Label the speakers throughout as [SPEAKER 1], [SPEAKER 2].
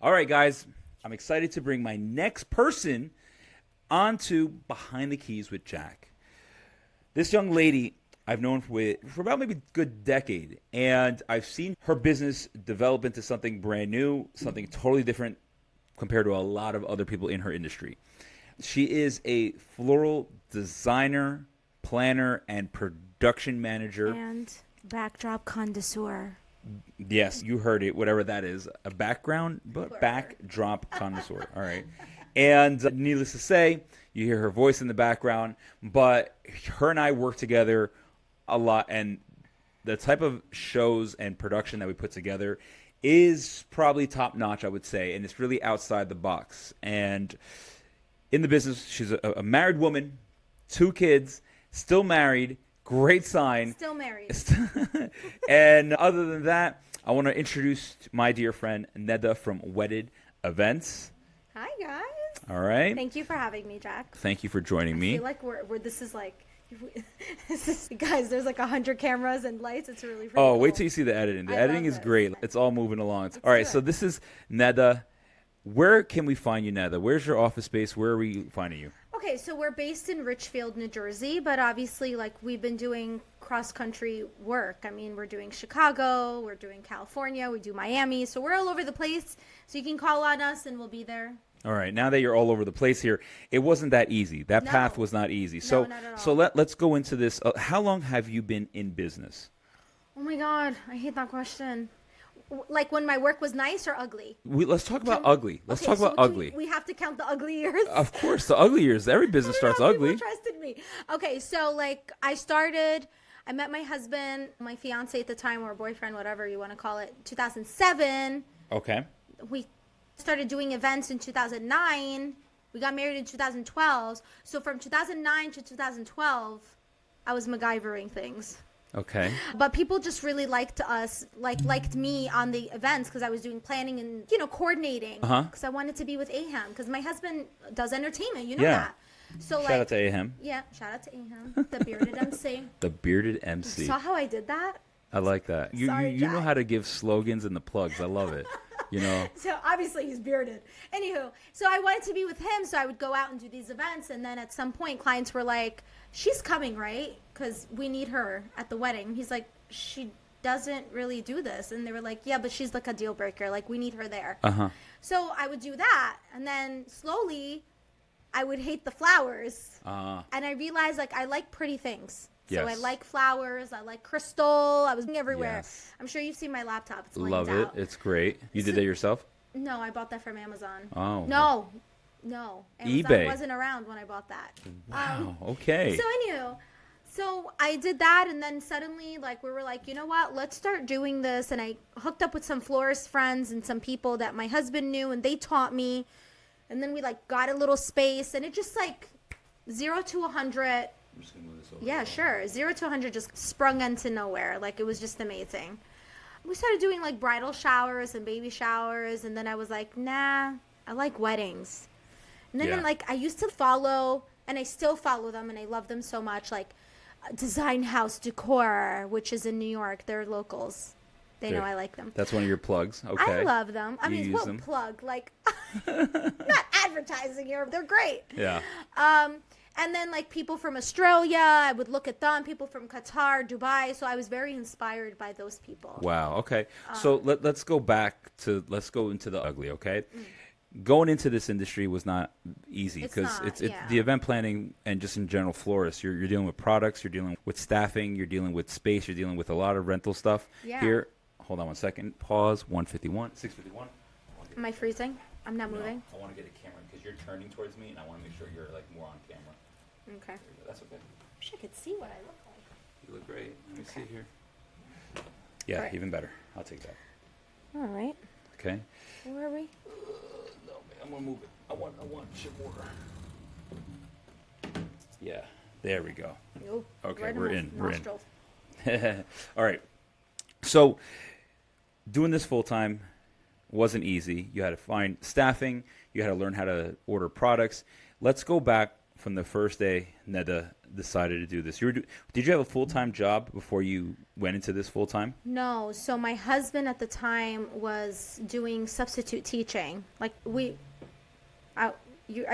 [SPEAKER 1] All right, guys, I'm excited to bring my next person onto Behind the Keys with Jack. This young lady I've known for about maybe a good decade, and I've seen her business develop into something brand new, something totally different compared to a lot of other people in her industry. She is a floral designer, planner, and production manager.
[SPEAKER 2] And backdrop connoisseur.
[SPEAKER 1] Yes, you heard it, whatever that is. A backdrop connoisseur. All right. And needless to say, you hear her voice in the background, but her and I work together a lot, and the type of shows and production that we put together is probably top notch, I would say, and it's really outside the box. And in the business, she's a married woman, 2 kids, still married. Great sign.
[SPEAKER 2] Still married.
[SPEAKER 1] And other than that, I want to introduce my dear friend, Neda from Wedded Events.
[SPEAKER 2] Hi, guys.
[SPEAKER 1] All right.
[SPEAKER 2] Thank you for having me, Jack.
[SPEAKER 1] Thank you for joining me.
[SPEAKER 2] I feel like this is like, guys, there's like 100 cameras and lights. It's really cool.
[SPEAKER 1] Wait till you see the editing. The editing is great. It's all moving along. All right, so this is Neda. Where can we find you, Neda? Where's your office space? Where are we finding you?
[SPEAKER 2] Okay, so we're based in Richfield, New Jersey, but obviously, like, we've been doing cross-country work. I mean, we're doing Chicago, we're doing California, we do Miami, so we're all over the place. So you can call on us, and we'll be there.
[SPEAKER 1] All right, now that you're all over the place here, it wasn't that easy. That path was not easy. So,
[SPEAKER 2] not at all.
[SPEAKER 1] so let's go into this. How long have you been in business?
[SPEAKER 2] Oh my God, I hate that question. Like when my work was nice or ugly?
[SPEAKER 1] Let's talk about ugly. Let's talk about ugly.
[SPEAKER 2] We have to count the ugly years.
[SPEAKER 1] Of course, the ugly years. Every business starts ugly.
[SPEAKER 2] People trusted me. Okay, so like I met my husband, my fiance at the time, or boyfriend, whatever you want to call it, 2007.
[SPEAKER 1] Okay.
[SPEAKER 2] We started doing events in 2009. We got married in 2012. So from 2009 to 2012, I was MacGyvering things.
[SPEAKER 1] Okay.
[SPEAKER 2] But people just really liked me on the events because I was doing planning and, coordinating. Because I wanted to be with Aham because my husband does entertainment. You know that. So
[SPEAKER 1] shout out to Aham.
[SPEAKER 2] Yeah, shout out to Aham, the bearded MC.
[SPEAKER 1] The bearded MC.
[SPEAKER 2] You saw how I did that?
[SPEAKER 1] I like that. You know how to give slogans and the plugs. I love it.
[SPEAKER 2] So obviously he's bearded. Anywho, so I wanted to be with him, so I would go out and do these events, and then at some point clients were like, she's coming, right? Because we need her at the wedding. He's like, she doesn't really do this. And they were like, yeah, but she's like a deal breaker. Like, we need her there. So I would do that, and then slowly I would hate the flowers. And I realized, like, I like pretty things. So I like flowers. I like crystal. I was everywhere.
[SPEAKER 1] Yes.
[SPEAKER 2] I'm sure you've seen my laptop. It's
[SPEAKER 1] love it.
[SPEAKER 2] out.
[SPEAKER 1] It's great. You did that yourself?
[SPEAKER 2] No, I bought that from Amazon.
[SPEAKER 1] Oh.
[SPEAKER 2] No. Amazon
[SPEAKER 1] eBay.
[SPEAKER 2] wasn't around when I bought that.
[SPEAKER 1] Wow. Okay.
[SPEAKER 2] So anywho, so I did that, and then suddenly, like, we were like, you know what? Let's start doing this. And I hooked up with some florist friends and some people that my husband knew, and they taught me. And then we like got a little space, and it just like 0 to 100.
[SPEAKER 1] I'm just gonna move this over.
[SPEAKER 2] Yeah, sure. 0 to 100 just sprung into nowhere. Like, it was just amazing. We started doing like bridal showers and baby showers, and then I was like, nah, I like weddings. And then like I used to follow, and I still follow them, and I love them so much. Like Design House Decor, which is in New York. They're locals. They know I like them.
[SPEAKER 1] That's one of your plugs. Okay.
[SPEAKER 2] I love them. I mean,
[SPEAKER 1] use them.
[SPEAKER 2] plug, like not advertising here. They're great.
[SPEAKER 1] Yeah.
[SPEAKER 2] And then, like, people from Australia, I would look at them, people from Qatar, Dubai. So I was very inspired by those people.
[SPEAKER 1] Wow. Okay. So let's go into the ugly, okay? Going into this industry was not easy because it's the event planning and just in general florists. You're dealing with products, you're dealing with staffing, you're dealing with space, you're dealing with a lot of rental stuff.
[SPEAKER 2] Yeah.
[SPEAKER 1] Here, hold on one second. Pause. 651.
[SPEAKER 2] Am I freezing? I'm not moving?
[SPEAKER 1] I want to get a camera because you're turning towards me and I want to make sure you're like more on camera.
[SPEAKER 2] Okay.
[SPEAKER 1] That's okay.
[SPEAKER 2] I wish I could see what I look like.
[SPEAKER 1] You look great. Let me see here. Yeah, even better. I'll take that.
[SPEAKER 2] All right.
[SPEAKER 1] Okay.
[SPEAKER 2] Where are we?
[SPEAKER 1] No, man, I'm gonna move it. I want shit more. Yeah, there we go.
[SPEAKER 2] Nope.
[SPEAKER 1] Okay,
[SPEAKER 2] Right
[SPEAKER 1] we're
[SPEAKER 2] in
[SPEAKER 1] in.
[SPEAKER 2] my
[SPEAKER 1] We're
[SPEAKER 2] nostrils.
[SPEAKER 1] in. All right. So, doing this full time wasn't easy. You had to find staffing. You had to learn how to order products. Let's go back from the first day Neda decided to do this? Did you have a full-time job before you went into this full-time?
[SPEAKER 2] No, so my husband at the time was doing substitute teaching. Like I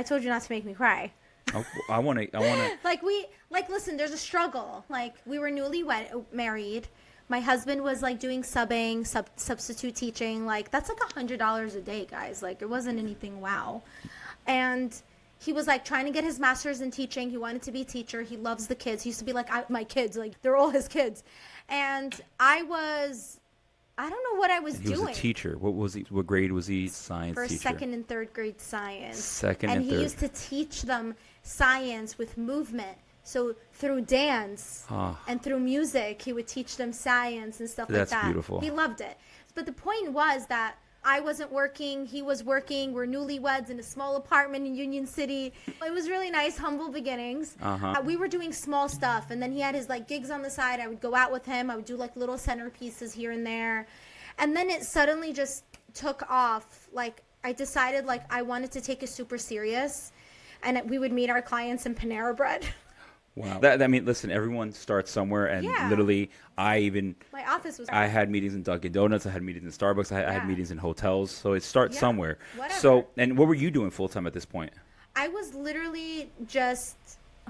[SPEAKER 2] told you not to make me cry.
[SPEAKER 1] Oh, I want to.
[SPEAKER 2] Listen, there's a struggle. Like, we were married. My husband was like doing substitute teaching. Like, that's like $100 a day, guys. Like, it wasn't anything wow. And he was like trying to get his master's in teaching. He wanted to be a teacher. He loves the kids. He used to be like, my kids, like, they're all his kids. And I don't know what I was doing.
[SPEAKER 1] He was a teacher. What grade was he? Science
[SPEAKER 2] First,
[SPEAKER 1] teacher.
[SPEAKER 2] second, and third grade science.
[SPEAKER 1] Second and third.
[SPEAKER 2] And he used to teach them science with movement. So through dance and through music, he would teach them science and stuff like that.
[SPEAKER 1] That's beautiful.
[SPEAKER 2] He loved it. But the point was that I wasn't working. He was working. We're newlyweds in a small apartment in Union City. It was really nice, humble beginnings. We were doing small stuff. And then he had his like gigs on the side. I would go out with him. I would do like little centerpieces here and there. And then it suddenly just took off. Like, I decided like I wanted to take it super serious. And we would meet our clients in Panera Bread.
[SPEAKER 1] Wow. I mean, listen, everyone starts somewhere, and literally, my
[SPEAKER 2] office was.
[SPEAKER 1] I had meetings in Dunkin' Donuts. I had meetings in Starbucks. I had meetings in hotels. So it starts somewhere.
[SPEAKER 2] Whatever.
[SPEAKER 1] So, and what were you doing full time at this point?
[SPEAKER 2] I was literally just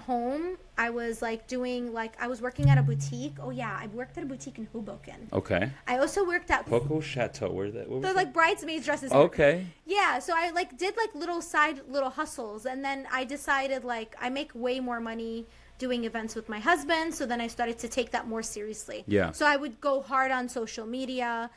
[SPEAKER 2] home. I was like I was working at a boutique. Oh yeah, I worked at a boutique in Hoboken.
[SPEAKER 1] Okay.
[SPEAKER 2] I also worked at
[SPEAKER 1] Coco Chateau. Where's that? What was
[SPEAKER 2] the like bridesmaids dresses.
[SPEAKER 1] Okay.
[SPEAKER 2] Yeah, so I like did like little hustles, and then I decided like I make way more money doing events with my husband, so then I started to take that more seriously.
[SPEAKER 1] Yeah.
[SPEAKER 2] So I would go hard on social media.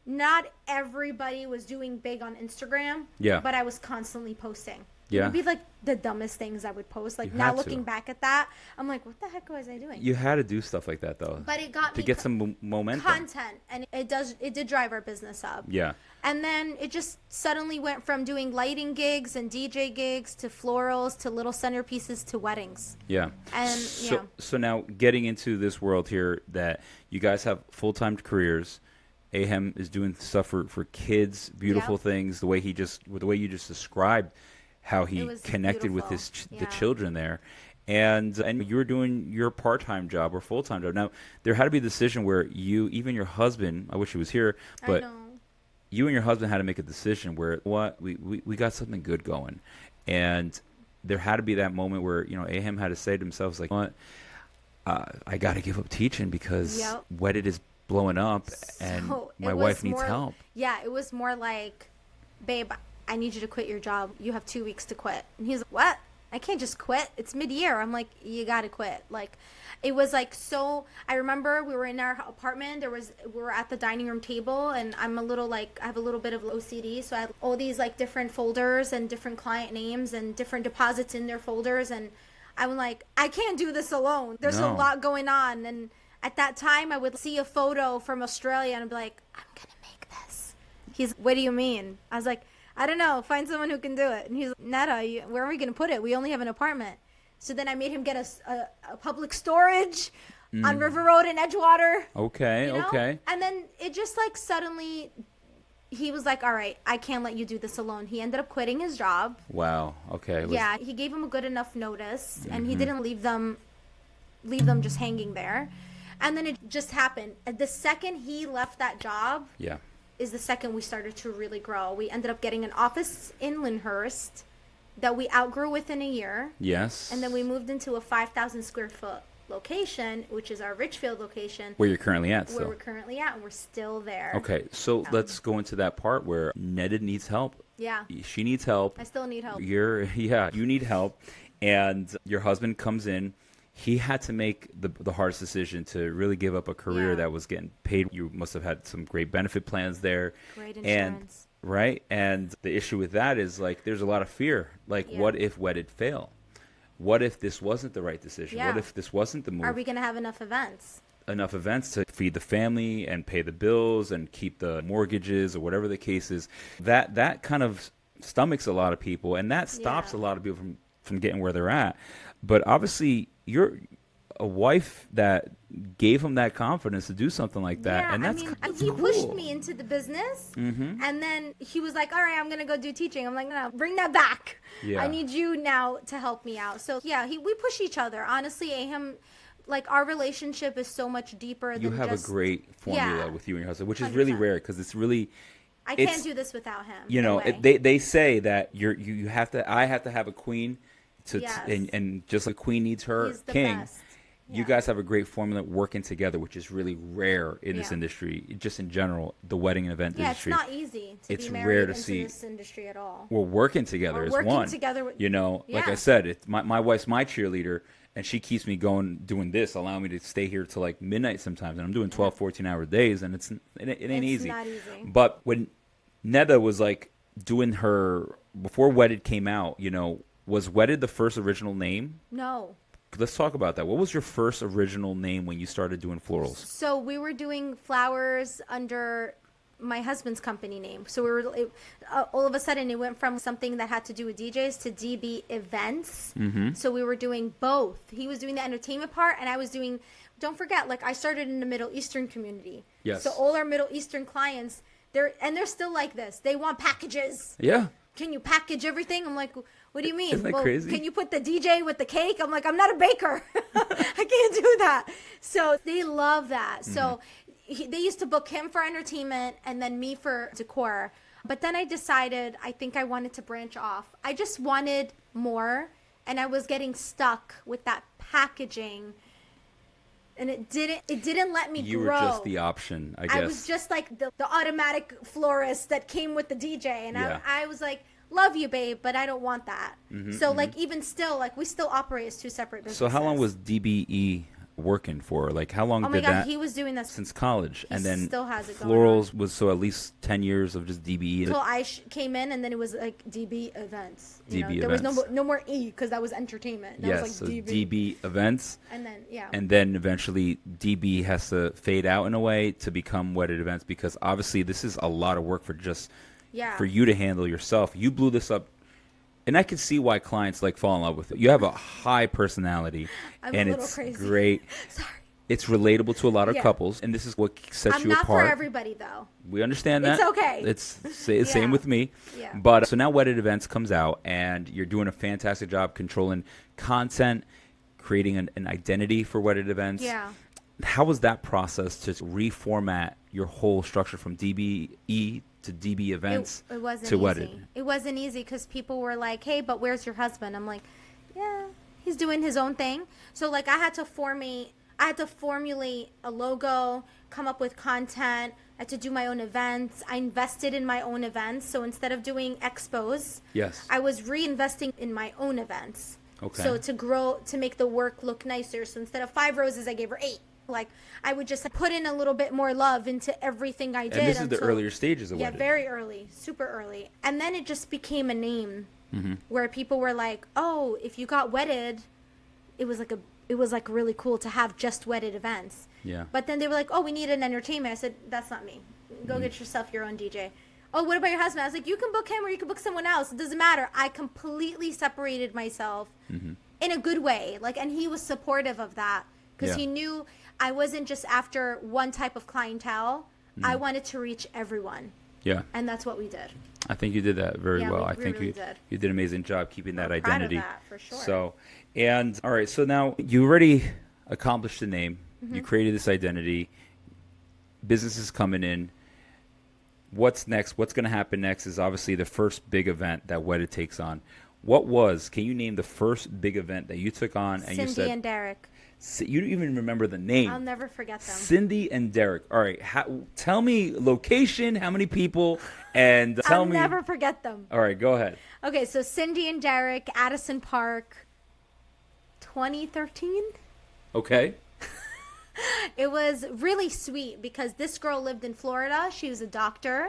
[SPEAKER 2] Not everybody was doing big on Instagram.
[SPEAKER 1] Yeah.
[SPEAKER 2] But I was constantly posting.
[SPEAKER 1] Yeah.
[SPEAKER 2] It would be like the dumbest things I would post. Like, now looking back at that, I'm like, what the heck was I doing?
[SPEAKER 1] You had to do stuff like that though.
[SPEAKER 2] But it got
[SPEAKER 1] to get some momentum.
[SPEAKER 2] Content, and it did drive our business up.
[SPEAKER 1] Yeah.
[SPEAKER 2] And then it just suddenly went from doing lighting gigs and DJ gigs to florals to little centerpieces to weddings.
[SPEAKER 1] Yeah.
[SPEAKER 2] And
[SPEAKER 1] so now getting into this world here that you guys have full-time careers. Ahem is doing stuff for kids, beautiful things. The way you just described how he connected with the children there, and you were doing your part-time job or full-time job. Now there had to be a decision where even your husband, I wish he was here, but you and your husband had to make a decision where we got something good going, and there had to be that moment where Ahem had to say to himself, like, what, I got to give up teaching because Wedded is blowing up and my wife needs help.
[SPEAKER 2] Yeah, it was more like, babe, I need you to quit your job. You have 2 weeks to quit. And he's like, what? I can't just quit. It's mid-year. I'm like, you got to quit. Like, it was like, so I remember we were in our apartment. We were at the dining room table, and I'm I have a little bit of OCD. So I have all these like different folders and different client names and different deposits in their folders. And I'm like, I can't do this alone. There's a lot going on. And at that time, I would see a photo from Australia and I'd be like, I'm going to make this. He's, what do you mean? I was like, I don't know. Find someone who can do it. And he's like, Netta, where are we going to put it? We only have an apartment. So then I made him get a public storage on River Road in Edgewater.
[SPEAKER 1] Okay, okay.
[SPEAKER 2] And then it just like suddenly, he was like, all right, I can't let you do this alone. He ended up quitting his job.
[SPEAKER 1] Wow. Okay.
[SPEAKER 2] Yeah, he gave him a good enough notice, and he didn't leave them just hanging there. And then it just happened. The second he left that job, is the second we started to really grow. We ended up getting an office in Lyndhurst that we outgrew within a year.
[SPEAKER 1] Yes.
[SPEAKER 2] And then we moved into a 5,000 square foot location, which is our Richfield location.
[SPEAKER 1] Where you're currently at,
[SPEAKER 2] Where we're currently at, and we're still there.
[SPEAKER 1] Okay, so let's go into that part where Netta needs help.
[SPEAKER 2] Yeah.
[SPEAKER 1] She needs help.
[SPEAKER 2] I still need help.
[SPEAKER 1] You need help. And your husband comes in. He had to make the hardest decision to really give up a career that was getting paid. You must have had some great benefit plans there.
[SPEAKER 2] Great insurance.
[SPEAKER 1] And the issue with that is, like, there's a lot of fear. Like, what if Wedded fail? What if this wasn't the right decision? What if this wasn't the move?
[SPEAKER 2] Are we going to have enough events?
[SPEAKER 1] Enough events to feed the family and pay the bills and keep the mortgages or whatever the case is. That kind of stomachs a lot of people, and that stops a lot of people from getting where they're at. But obviously, you're a wife that gave him that confidence to do something like that.
[SPEAKER 2] Yeah,
[SPEAKER 1] And that's,
[SPEAKER 2] I mean,
[SPEAKER 1] that's
[SPEAKER 2] he
[SPEAKER 1] cool.
[SPEAKER 2] pushed me into the business, and then he was like, all right, I'm going to go do teaching. I'm like, no, bring that back.
[SPEAKER 1] Yeah.
[SPEAKER 2] I need you now to help me out. So, yeah, we push each other. Honestly, Aham, like, our relationship is so much deeper
[SPEAKER 1] You
[SPEAKER 2] than
[SPEAKER 1] have
[SPEAKER 2] just...
[SPEAKER 1] a great formula
[SPEAKER 2] Yeah.
[SPEAKER 1] with you and your husband, which is really
[SPEAKER 2] 100%.
[SPEAKER 1] rare because it's really...
[SPEAKER 2] I
[SPEAKER 1] it's-
[SPEAKER 2] can't do this without him.
[SPEAKER 1] You
[SPEAKER 2] No
[SPEAKER 1] know,
[SPEAKER 2] way.
[SPEAKER 1] they say that you have to, I have to have a queen
[SPEAKER 2] Yes.
[SPEAKER 1] and just like queen needs her
[SPEAKER 2] He's the
[SPEAKER 1] king.
[SPEAKER 2] best.
[SPEAKER 1] You
[SPEAKER 2] Yeah.
[SPEAKER 1] guys have a great formula working together, which is really rare in this
[SPEAKER 2] Yeah.
[SPEAKER 1] industry, just in general, the wedding and event
[SPEAKER 2] Yeah, it's
[SPEAKER 1] industry.
[SPEAKER 2] not easy to
[SPEAKER 1] It's
[SPEAKER 2] be
[SPEAKER 1] rare
[SPEAKER 2] married
[SPEAKER 1] to
[SPEAKER 2] into
[SPEAKER 1] see.
[SPEAKER 2] this industry at all.
[SPEAKER 1] We're working together
[SPEAKER 2] Or
[SPEAKER 1] as
[SPEAKER 2] working
[SPEAKER 1] one.
[SPEAKER 2] together with-
[SPEAKER 1] You know, like I
[SPEAKER 2] Yeah.
[SPEAKER 1] said, it's my wife's my cheerleader, and she keeps me going doing this, allowing me to stay here till like midnight sometimes, and I'm doing 12, 14-hour days, and it ain't
[SPEAKER 2] It's
[SPEAKER 1] easy.
[SPEAKER 2] not easy.
[SPEAKER 1] But when Neda was like doing her before Wedded came out, you know, was Wedded the first original name?
[SPEAKER 2] No.
[SPEAKER 1] Let's talk about that. What was your first original name when you started doing florals?
[SPEAKER 2] So we were doing flowers under my husband's company name. So we were all of a sudden it went from something that had to do with DJs to DB events. So we were doing both. He was doing the entertainment part, and I was doing. Don't forget, like I started in the Middle Eastern community.
[SPEAKER 1] Yes.
[SPEAKER 2] So all our Middle Eastern clients, they're still like this. They want packages.
[SPEAKER 1] Yeah.
[SPEAKER 2] Can you package everything? I'm like, what do you mean?
[SPEAKER 1] Isn't that crazy?
[SPEAKER 2] Can you put the DJ with the cake? I'm like, I'm not a baker. I can't do that. So they love that. So they used to book him for entertainment and then me for decor. But then I decided I think I wanted to branch off. I just wanted more, and I was getting stuck with that packaging. And it didn't let me
[SPEAKER 1] You
[SPEAKER 2] grow.
[SPEAKER 1] were just the option, I guess.
[SPEAKER 2] I was just like the automatic florist that came with the DJ, and
[SPEAKER 1] Yeah.
[SPEAKER 2] I was like, love you, babe, but I don't want that. So like even still, like we still operate as two separate businesses.
[SPEAKER 1] So how long was DBE working for? Like how long
[SPEAKER 2] Oh my
[SPEAKER 1] did
[SPEAKER 2] god,
[SPEAKER 1] that
[SPEAKER 2] he was doing this
[SPEAKER 1] since college?
[SPEAKER 2] He
[SPEAKER 1] And then
[SPEAKER 2] still has it going
[SPEAKER 1] florals was so at least 10 years of just DBE.
[SPEAKER 2] until I came in, and then it was like DB events. You know,
[SPEAKER 1] DB
[SPEAKER 2] there was
[SPEAKER 1] events.
[SPEAKER 2] no more E because that was entertainment. That
[SPEAKER 1] Yes,
[SPEAKER 2] was
[SPEAKER 1] so
[SPEAKER 2] like
[SPEAKER 1] DB events.
[SPEAKER 2] And then yeah.
[SPEAKER 1] And then eventually DB has to fade out in a way to become Wedded events, because obviously this is a lot of work for just
[SPEAKER 2] Yeah.
[SPEAKER 1] for you to handle yourself. You blew this up, and I can see why clients like fall in love with it. You have a high personality,
[SPEAKER 2] I'm
[SPEAKER 1] and
[SPEAKER 2] a little
[SPEAKER 1] it's
[SPEAKER 2] crazy.
[SPEAKER 1] great.
[SPEAKER 2] Sorry.
[SPEAKER 1] It's relatable to a lot of
[SPEAKER 2] Yeah.
[SPEAKER 1] couples, and this is what sets
[SPEAKER 2] I'm
[SPEAKER 1] you
[SPEAKER 2] not
[SPEAKER 1] apart.
[SPEAKER 2] for everybody though.
[SPEAKER 1] We understand that.
[SPEAKER 2] It's okay.
[SPEAKER 1] It's same
[SPEAKER 2] Yeah.
[SPEAKER 1] with me.
[SPEAKER 2] Yeah.
[SPEAKER 1] But so now Wedded Events comes out, and you're doing a fantastic job controlling content, creating an identity for Wedded Events.
[SPEAKER 2] Yeah.
[SPEAKER 1] How was that process to reformat your whole structure from DBE to DB Events
[SPEAKER 2] It wasn't
[SPEAKER 1] to
[SPEAKER 2] easy.
[SPEAKER 1] Wedded?
[SPEAKER 2] It wasn't easy because people were like, "Hey, but where's your husband?" I'm like, "Yeah, he's doing his own thing." So like, I had to formulate a logo, come up with content. I had to do my own events. I invested in my own events. So instead of doing expos,
[SPEAKER 1] Yes.
[SPEAKER 2] I was reinvesting in my own events.
[SPEAKER 1] Okay.
[SPEAKER 2] So to grow, to make the work look nicer. So instead of 5 roses, I gave her 8. Like I would just put in a little bit more love into everything I did.
[SPEAKER 1] And this is the
[SPEAKER 2] until-
[SPEAKER 1] earlier stages of
[SPEAKER 2] yeah,
[SPEAKER 1] Wedded.
[SPEAKER 2] very early, super early. And then it just became a name
[SPEAKER 1] Mm-hmm.
[SPEAKER 2] where people were like, "Oh, if you got wedded, it was like really cool to have just wedded events."
[SPEAKER 1] Yeah.
[SPEAKER 2] But then they were like, "Oh, we need an entertainment." I said, "That's not me. Go get yourself your own DJ." "Oh, what about your husband?" I was like, "You can book him or you can book someone else. It doesn't matter." I completely separated myself in a good way. Like, and he was supportive of that because
[SPEAKER 1] Yeah.
[SPEAKER 2] he knew I wasn't just after one type of clientele. I wanted to reach everyone.
[SPEAKER 1] Yeah.
[SPEAKER 2] And that's what we did.
[SPEAKER 1] I think you did that very
[SPEAKER 2] Yeah,
[SPEAKER 1] well.
[SPEAKER 2] we
[SPEAKER 1] I think
[SPEAKER 2] really
[SPEAKER 1] you
[SPEAKER 2] did.
[SPEAKER 1] you did an amazing job keeping that
[SPEAKER 2] We're proud of
[SPEAKER 1] identity.
[SPEAKER 2] that, for sure.
[SPEAKER 1] So, and all right, so now you already accomplished the name.
[SPEAKER 2] Mm-hmm.
[SPEAKER 1] You created this identity. Business is coming in. What's next? What's going to happen next is obviously the first big event that Wedded takes on. Can you name the first big event that you took on and you
[SPEAKER 2] Cindy
[SPEAKER 1] said
[SPEAKER 2] and Derek.
[SPEAKER 1] you don't even remember the name?
[SPEAKER 2] I'll never forget them.
[SPEAKER 1] Cindy and Derek. All right, tell me location, how many people, and tell
[SPEAKER 2] I'll
[SPEAKER 1] me.
[SPEAKER 2] never forget them.
[SPEAKER 1] All right, go ahead.
[SPEAKER 2] Okay, so Cindy and Derek, Addison Park, 2013.
[SPEAKER 1] Okay.
[SPEAKER 2] It was really sweet because this girl lived in Florida. She was a doctor,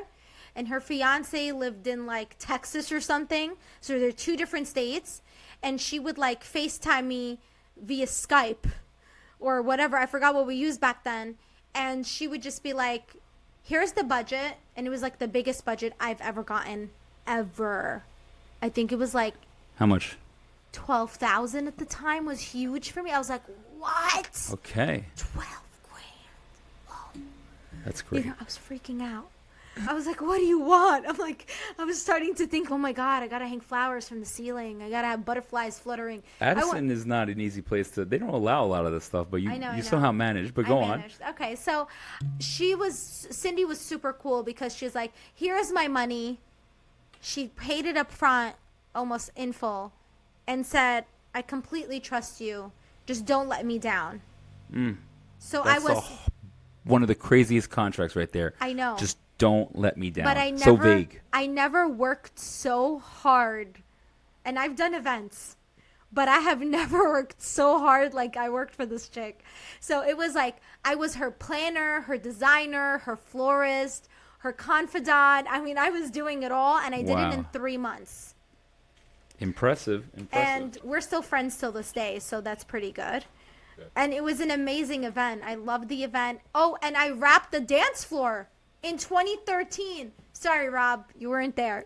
[SPEAKER 2] and her fiance lived in like Texas or something. So they're two different states, and she would like FaceTime me via Skype or whatever. I forgot what we used back then. And she would just be like, "Here's the budget." And it was like the biggest budget I've ever gotten, ever. I think it was like
[SPEAKER 1] How much?
[SPEAKER 2] 12,000 at the time. Was huge for me. I was like, what?
[SPEAKER 1] Okay.
[SPEAKER 2] 12 grand. Oh.
[SPEAKER 1] That's great.
[SPEAKER 2] You know, I was freaking out. I was like, what do you want? I'm like, I was starting to think, oh my God, I got to hang flowers from the ceiling. I got to have butterflies fluttering.
[SPEAKER 1] Addison is not an easy place to, they don't allow a lot of this stuff, but you somehow managed, but go on.
[SPEAKER 2] Okay, so Cindy was super cool because she's like, here's my money. She paid it up front, almost in full, and said, I completely trust you. Just don't let me down. So
[SPEAKER 1] That's one of the craziest contracts right there.
[SPEAKER 2] I know.
[SPEAKER 1] Just don't let me down.
[SPEAKER 2] But I never,
[SPEAKER 1] so vague.
[SPEAKER 2] I never worked so hard, and I've done events, but I have never worked so hard like I worked for this chick. So it was like I was her planner, her designer, her florist, her confidant. I mean, I was doing it all, and I did it in 3 months.
[SPEAKER 1] Impressive.
[SPEAKER 2] And we're still friends till this day, so that's pretty good. And it was an amazing event. I loved the event. Oh, and I wrapped the dance floor in 2013. Sorry, Rob, you weren't there.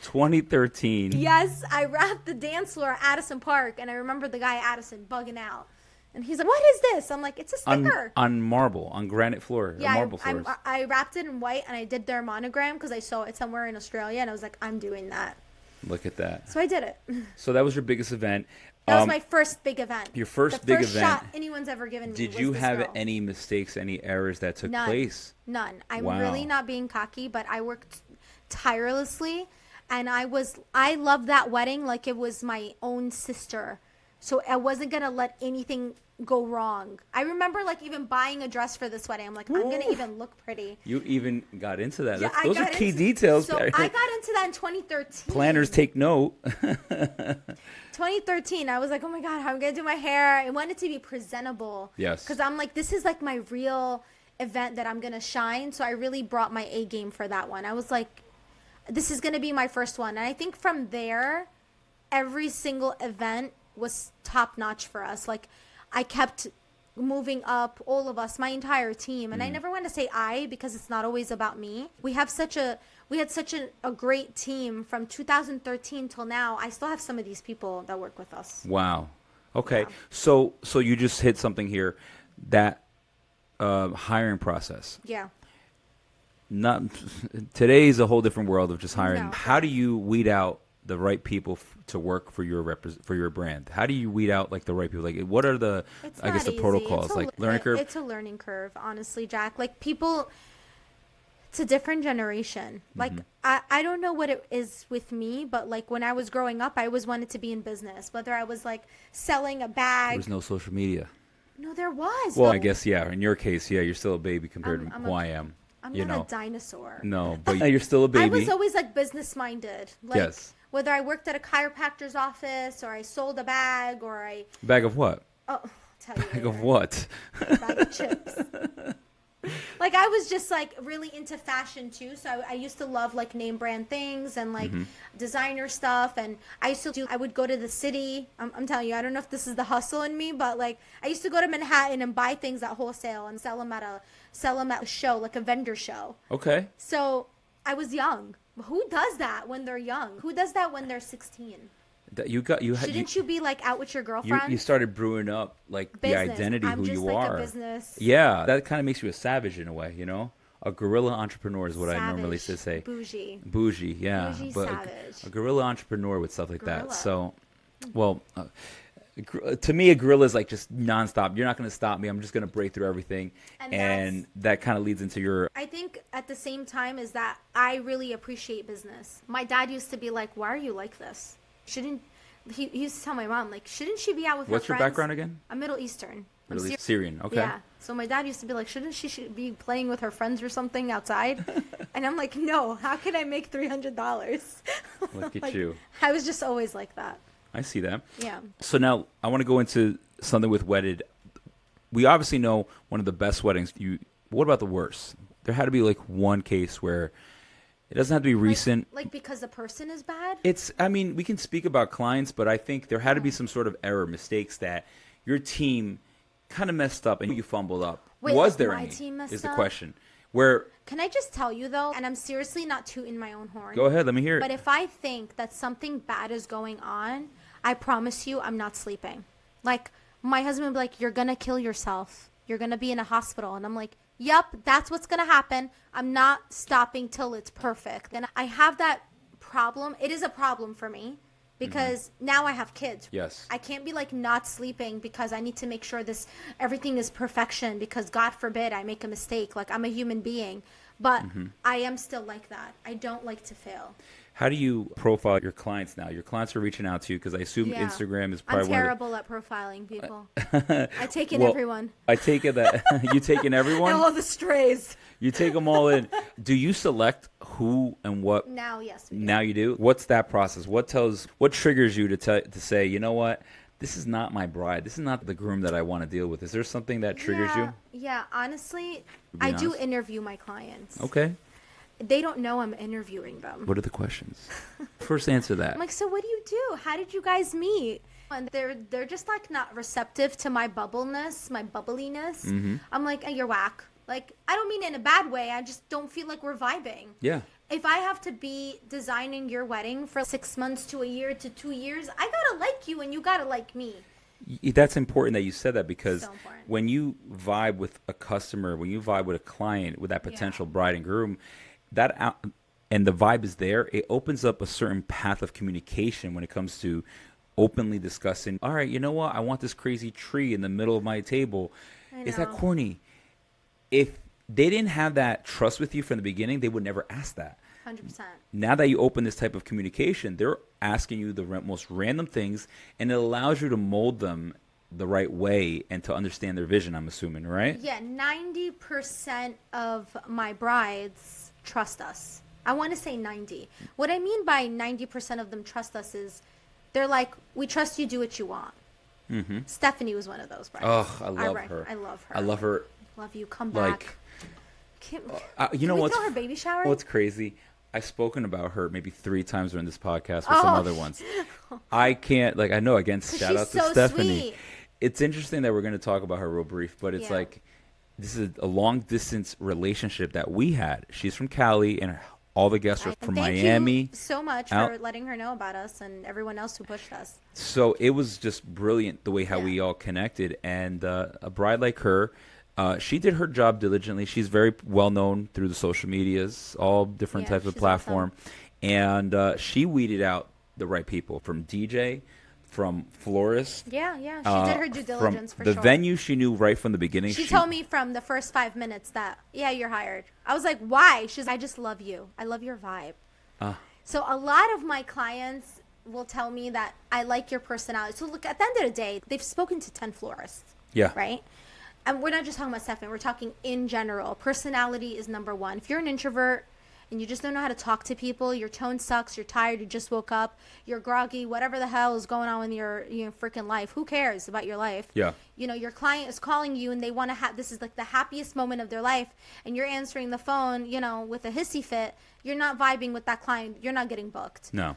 [SPEAKER 1] 2013.
[SPEAKER 2] Yes, I wrapped the dance floor at Addison Park, and I remember the guy at Addison bugging out. And he's like, what is this? I'm like, it's a sticker.
[SPEAKER 1] On marble, on granite floor.
[SPEAKER 2] Yeah,
[SPEAKER 1] marble floors.
[SPEAKER 2] I wrapped it in white, and I did their monogram because I saw it somewhere in Australia, and I was like, I'm doing that.
[SPEAKER 1] Look at that.
[SPEAKER 2] So I did it.
[SPEAKER 1] So that was your biggest event.
[SPEAKER 2] That was my first big event.
[SPEAKER 1] Your first big event.
[SPEAKER 2] shot anyone's ever given me.
[SPEAKER 1] Did you have any mistakes, any errors that took place?
[SPEAKER 2] None. I'm really not being cocky, but I worked tirelessly, and I loved that wedding like it was my own sister. So I wasn't going to let anything go wrong. I remember like even buying a dress for this wedding. I'm like, I'm going to even look pretty.
[SPEAKER 1] You even got into that.
[SPEAKER 2] Yeah,
[SPEAKER 1] those are key details.
[SPEAKER 2] So I got into that in 2013.
[SPEAKER 1] Planners take note.
[SPEAKER 2] 2013, I was like, oh my God, how am I going to do my hair? I wanted to be presentable.
[SPEAKER 1] Yes.
[SPEAKER 2] Because I'm like, this is like my real event that I'm going to shine. So I really brought my A game for that one. I was like, this is going to be my first one. And I think from there, every single event was top notch for us. Like I kept moving up, all of us, my entire team. And I never want to say I because it's not always about me. We had such a great team from 2013 till now. I still have some of these people that work with us.
[SPEAKER 1] Wow. Okay.
[SPEAKER 2] Yeah.
[SPEAKER 1] So you just hit something here, that hiring process.
[SPEAKER 2] Yeah.
[SPEAKER 1] Not today's a whole different world of just hiring.
[SPEAKER 2] No.
[SPEAKER 1] How do you weed out the right people to work for your brand? How do you weed out like the right people? Like what are the the protocols? Like learning curve?
[SPEAKER 2] It's a learning curve, honestly, Jack. Like people, it's a different generation. Like I don't know what it is with me, but like when I was growing up, I always wanted to be in business, whether I was like selling a bag.
[SPEAKER 1] There was no social media.
[SPEAKER 2] No, there was.
[SPEAKER 1] Well, I guess, yeah. In your case, yeah, you're still a baby compared to who I am.
[SPEAKER 2] I'm not a dinosaur.
[SPEAKER 1] No, but you're still a baby.
[SPEAKER 2] I was always like business minded. Like,
[SPEAKER 1] yes.
[SPEAKER 2] Whether I worked at a chiropractor's office or I sold a bag or I...
[SPEAKER 1] Bag of what?
[SPEAKER 2] Oh, I'll tell you
[SPEAKER 1] Bag
[SPEAKER 2] later.
[SPEAKER 1] of what?
[SPEAKER 2] Bag of chips. Like I was just like really into fashion too. So I used to love like name brand things and like designer stuff. And I would go to the city. I'm telling you, I don't know if this is the hustle in me, but like I used to go to Manhattan and buy things at wholesale and sell them at a show, like a vendor show.
[SPEAKER 1] Okay.
[SPEAKER 2] So I was young. Who does that when they're young? Who does that when they're 16? Shouldn't you be like out with your girlfriend?
[SPEAKER 1] You started brewing up like
[SPEAKER 2] business.
[SPEAKER 1] the identity
[SPEAKER 2] I'm
[SPEAKER 1] who
[SPEAKER 2] just
[SPEAKER 1] you
[SPEAKER 2] like
[SPEAKER 1] are.
[SPEAKER 2] A business.
[SPEAKER 1] Yeah, that kind of makes you a savage in a way, you know. A guerrilla entrepreneur is what I normally say. Bougie, yeah.
[SPEAKER 2] Bougie,
[SPEAKER 1] but
[SPEAKER 2] savage.
[SPEAKER 1] A guerrilla entrepreneur with stuff like
[SPEAKER 2] Guerrilla.
[SPEAKER 1] that. So, well, to me, a guerrilla is like just nonstop. You're not going to stop me. I'm just going to break through everything, and that kind of leads into your.
[SPEAKER 2] I think at the same time is that I really appreciate business. My dad used to be like, "Why are you like this? Shouldn't?" He used to tell my mom like, "Shouldn't she be out with her friends?"
[SPEAKER 1] What's your background again?
[SPEAKER 2] I'm Middle Eastern.
[SPEAKER 1] Syrian. Okay.
[SPEAKER 2] Yeah. So my dad used to be like, "Shouldn't she be playing with her friends or something outside?" And I'm like, "No. How can I make $300?"
[SPEAKER 1] Look at
[SPEAKER 2] like,
[SPEAKER 1] you.
[SPEAKER 2] I was just always like that.
[SPEAKER 1] I see that.
[SPEAKER 2] Yeah.
[SPEAKER 1] So now I want to go into something with Wedded. We obviously know one of the best weddings. What about the worst? There had to be like one case where it doesn't have to be recent.
[SPEAKER 2] Like because the person is bad?
[SPEAKER 1] I mean, we can speak about clients, but I think there had to be some sort of error, mistakes that your team kind of messed up and you fumbled up.
[SPEAKER 2] Wait,
[SPEAKER 1] was
[SPEAKER 2] like
[SPEAKER 1] there
[SPEAKER 2] my
[SPEAKER 1] any?
[SPEAKER 2] team messed
[SPEAKER 1] is the
[SPEAKER 2] up?
[SPEAKER 1] question. Where?
[SPEAKER 2] Can I just tell you though, and I'm seriously not tooting my own horn.
[SPEAKER 1] Go ahead, let me hear it.
[SPEAKER 2] But if I think that something bad is going on, I promise you I'm not sleeping. Like my husband would be like, you're going to kill yourself. You're going to be in a hospital. And I'm like, yep, that's what's going to happen. I'm not stopping till it's perfect. And I have that problem. It is a problem for me because now I have kids.
[SPEAKER 1] Yes.
[SPEAKER 2] I can't be like not sleeping because I need to make sure everything is perfection, because God forbid I make a mistake. Like, I'm a human being, but I am still like that. I don't like to fail.
[SPEAKER 1] How do you profile your clients now? Your clients are reaching out to you because I assume Instagram is probably
[SPEAKER 2] I'm terrible at profiling people. I take in everyone.
[SPEAKER 1] I take it that you take in everyone?
[SPEAKER 2] And all the strays.
[SPEAKER 1] You take them all in. Do you select who and what?
[SPEAKER 2] Now, yes. We do.
[SPEAKER 1] Now you do? What's that process? What triggers you to say, you know what? This is not my bride. This is not the groom that I want to deal with. Is there something that triggers you?
[SPEAKER 2] Yeah, honestly, I do interview my clients.
[SPEAKER 1] Okay.
[SPEAKER 2] They don't know I'm interviewing them.
[SPEAKER 1] What are the questions? First answer that.
[SPEAKER 2] I'm like, so what do you do? How did you guys meet? And they're just like not receptive to my bubbliness, my bubbliness. I'm like, you're whack. Like, I don't mean in a bad way. I just don't feel like we're vibing.
[SPEAKER 1] Yeah.
[SPEAKER 2] If I have to be designing your wedding for 6 months to a year to 2 years, I gotta like you and you gotta like me.
[SPEAKER 1] That's important that you said that, because
[SPEAKER 2] So
[SPEAKER 1] when you vibe with a customer, when you vibe with a client, with that potential bride and groom, and the vibe is there, it opens up a certain path of communication when it comes to openly discussing, all right, you know what? I want this crazy tree in the middle of my table. Is that corny? If they didn't have that trust with you from the beginning, they would never ask that.
[SPEAKER 2] 100%.
[SPEAKER 1] Now that you open this type of communication, they're asking you the most random things, and it allows you to mold them the right way and to understand their vision, I'm assuming, right?
[SPEAKER 2] Yeah, 90% of my brides trust us. I want to say 90. What I mean by 90% of them trust us is they're like, we trust you, do what you want. Stephanie was one of those brides.
[SPEAKER 1] Oh, I love her.
[SPEAKER 2] I love her.
[SPEAKER 1] I love her.
[SPEAKER 2] Love you. Come back.
[SPEAKER 1] You know
[SPEAKER 2] can we
[SPEAKER 1] what's
[SPEAKER 2] throw her baby shower?
[SPEAKER 1] What's crazy? I've spoken about her maybe 3 times during this podcast with some other ones. I can't, like, I know, again, shout out to Stephanie.
[SPEAKER 2] Sweet.
[SPEAKER 1] It's interesting that we're going to talk about her real brief, but it's like, this is a long distance relationship that we had. She's from Cali, and all the guests are from Miami.
[SPEAKER 2] Thank you so much for letting her know about us and everyone else who pushed us.
[SPEAKER 1] So it was just brilliant the way how we all connected. And a bride like her, she did her job diligently. She's very well known through the social medias, all different types of platform. Awesome. And she weeded out the right people, from DJ, from florist.
[SPEAKER 2] Yeah. She did her due diligence for
[SPEAKER 1] sure.
[SPEAKER 2] sure.
[SPEAKER 1] The venue she knew right from the beginning.
[SPEAKER 2] She told me from the first 5 minutes that, you're hired. I was like, why? She's like, I just love you. I love your vibe. So a lot of my clients will tell me that I like your personality. So look, at the end of the day, they've spoken to 10 florists.
[SPEAKER 1] Yeah.
[SPEAKER 2] Right? And we're not just talking about Stephanie. We're talking in general. Personality is number one. If you're an introvert and you just don't know how to talk to people, your tone sucks, you're tired, you just woke up, you're groggy, whatever the hell is going on in your freaking life, who cares about your life?
[SPEAKER 1] Yeah.
[SPEAKER 2] You know, your client is calling you and they want to have, this is like the happiest moment of their life, and you're answering the phone, with a hissy fit. You're not vibing with that client. You're not getting booked.
[SPEAKER 1] No.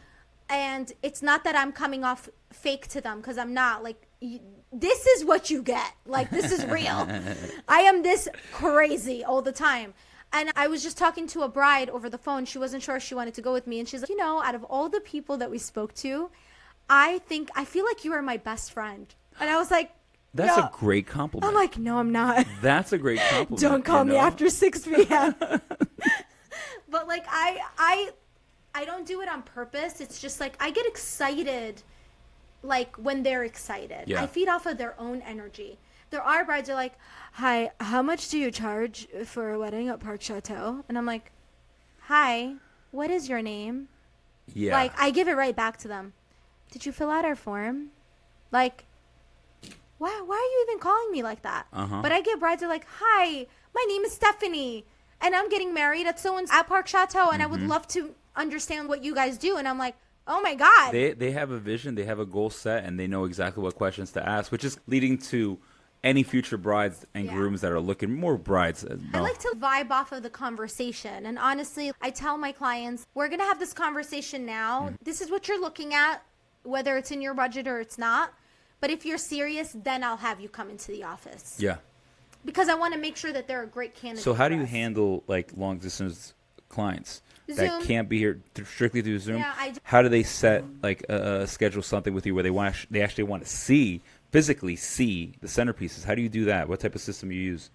[SPEAKER 2] And it's not that I'm coming off fake to them, because I'm not. Like, this is what you get. Like, this is real. I am this crazy all the time. And I was just talking to a bride over the phone. She wasn't sure if she wanted to go with me. And she's like, out of all the people that we spoke to, I feel like you are my best friend. And I was like,
[SPEAKER 1] that's a great compliment.
[SPEAKER 2] I'm like, no, I'm not.
[SPEAKER 1] That's a great compliment.
[SPEAKER 2] Don't call me after 6 p.m. But like, I don't do it on purpose. It's just like, I get excited like when they're excited.
[SPEAKER 1] Yeah.
[SPEAKER 2] I feed off of their own energy. There are brides who are like, hi, how much do you charge for a wedding at Park Chateau? And I'm like, hi, what is your name?
[SPEAKER 1] Yeah.
[SPEAKER 2] Like, I give it right back to them. Did you fill out our form? Like, why are you even calling me like that? But I get brides who are like, hi, my name is Stephanie, and I'm getting married at so-and-so at Park Chateau, and I would love to understand what you guys do. And I'm like, oh my God.
[SPEAKER 1] They have a vision, they have a goal set, and they know exactly what questions to ask, which is leading to any future brides and grooms that are looking, more brides.
[SPEAKER 2] I like to vibe off of the conversation. And honestly, I tell my clients, we're going to have this conversation now. This is what you're looking at, whether it's in your budget or it's not. But if you're serious, then I'll have you come into the office.
[SPEAKER 1] Yeah.
[SPEAKER 2] Because I want to make sure that they're a great candidate.
[SPEAKER 1] So how do you
[SPEAKER 2] for us.
[SPEAKER 1] handle like long distance clients that
[SPEAKER 2] Zoom.
[SPEAKER 1] can't be here strictly through Zoom?
[SPEAKER 2] Yeah, I do.
[SPEAKER 1] How do they set like schedule something with you where they actually want to see physically see the centerpieces? How do you do that? What type of system you use?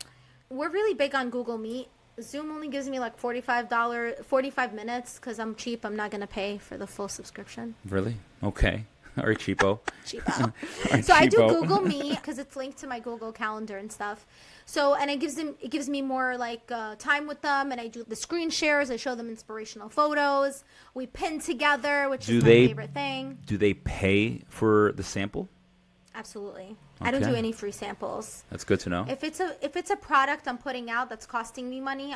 [SPEAKER 2] We're really big on Google Meet. Zoom only gives me like $45, 45 minutes because I'm cheap. I'm not going to pay for the full subscription.
[SPEAKER 1] Really? Okay. All right, cheapo.
[SPEAKER 2] Cheapo.
[SPEAKER 1] All right,
[SPEAKER 2] So I do
[SPEAKER 1] cheapo.
[SPEAKER 2] Google Meet because it's linked to my Google Calendar and stuff. So, and it gives me more like time with them, and I do the screen shares. I show them inspirational photos. We pin together, which is my favorite thing.
[SPEAKER 1] Do they pay for the sample?
[SPEAKER 2] Absolutely. I don't do any free samples.
[SPEAKER 1] That's good to know.
[SPEAKER 2] If it's a product I'm putting out that's costing me money,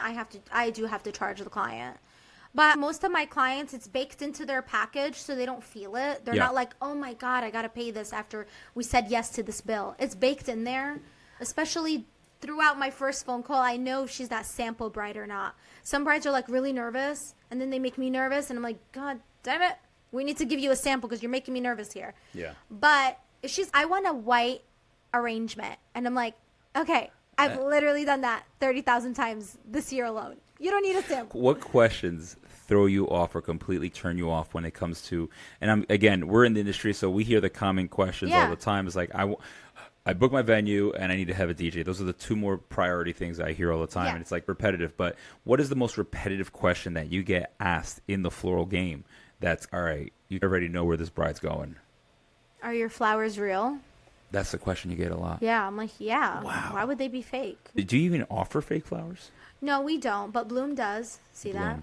[SPEAKER 2] I do have to charge the client. But most of my clients, it's baked into their package, so they don't feel it. They're not like, oh my God, I got to pay this after we said yes to this bill. It's baked in there, especially throughout my first phone call. I know if she's that sample bride or not. Some brides are like really nervous, and then they make me nervous, and I'm like, God damn it, we need to give you a sample because you're making me nervous here.
[SPEAKER 1] Yeah.
[SPEAKER 2] But if I want a white arrangement, and I'm like, okay, I've literally done that 30,000 times this year alone. You don't need a sample.
[SPEAKER 1] What questions throw you off or completely turn you off when it comes to, and again, we're in the industry, so we hear the common questions all the time. It's like, I book my venue and I need to have a DJ. Those are the two more priority things I hear all the time, and it's like repetitive. But what is the most repetitive question that you get asked in the floral game that's, all right, you already know where this bride's going?
[SPEAKER 2] Are your flowers real?
[SPEAKER 1] That's the question you get a lot.
[SPEAKER 2] Yeah, I'm like, yeah.
[SPEAKER 1] Wow.
[SPEAKER 2] Why would they be fake?
[SPEAKER 1] Do you even offer fake flowers?
[SPEAKER 2] No, we don't, but Bloom does. See that?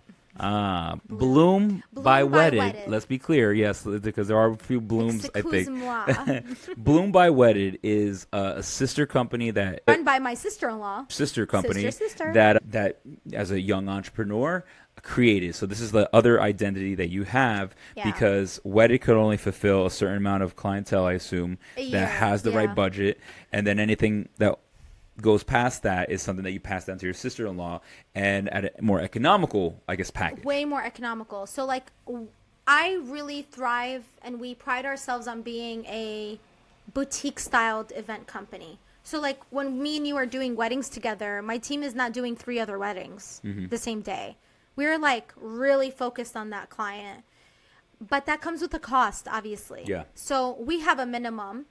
[SPEAKER 1] Bloom by Wedded.
[SPEAKER 2] Wedded.
[SPEAKER 1] Let's be clear, yes, because there are a few Blooms, I think.
[SPEAKER 2] Excuse-moi.
[SPEAKER 1] Bloom by Wedded is a sister company that
[SPEAKER 2] Run by my sister-in-law.
[SPEAKER 1] Sister company
[SPEAKER 2] Sister.
[SPEAKER 1] that as a young entrepreneur created. So this is the other identity that you have because Wedded could only fulfill a certain amount of clientele, I assume, that has the right budget, and then anything that goes past that is something that you pass down to your sister-in-law and at a more economical, I guess, package.
[SPEAKER 2] Way more economical. So like I really thrive and we pride ourselves on being a boutique styled event company. So like when me and you are doing weddings together, my team is not doing 3 other weddings the same day. We're like really focused on that client. But that comes with a cost, obviously.
[SPEAKER 1] Yeah.
[SPEAKER 2] So we have a minimum.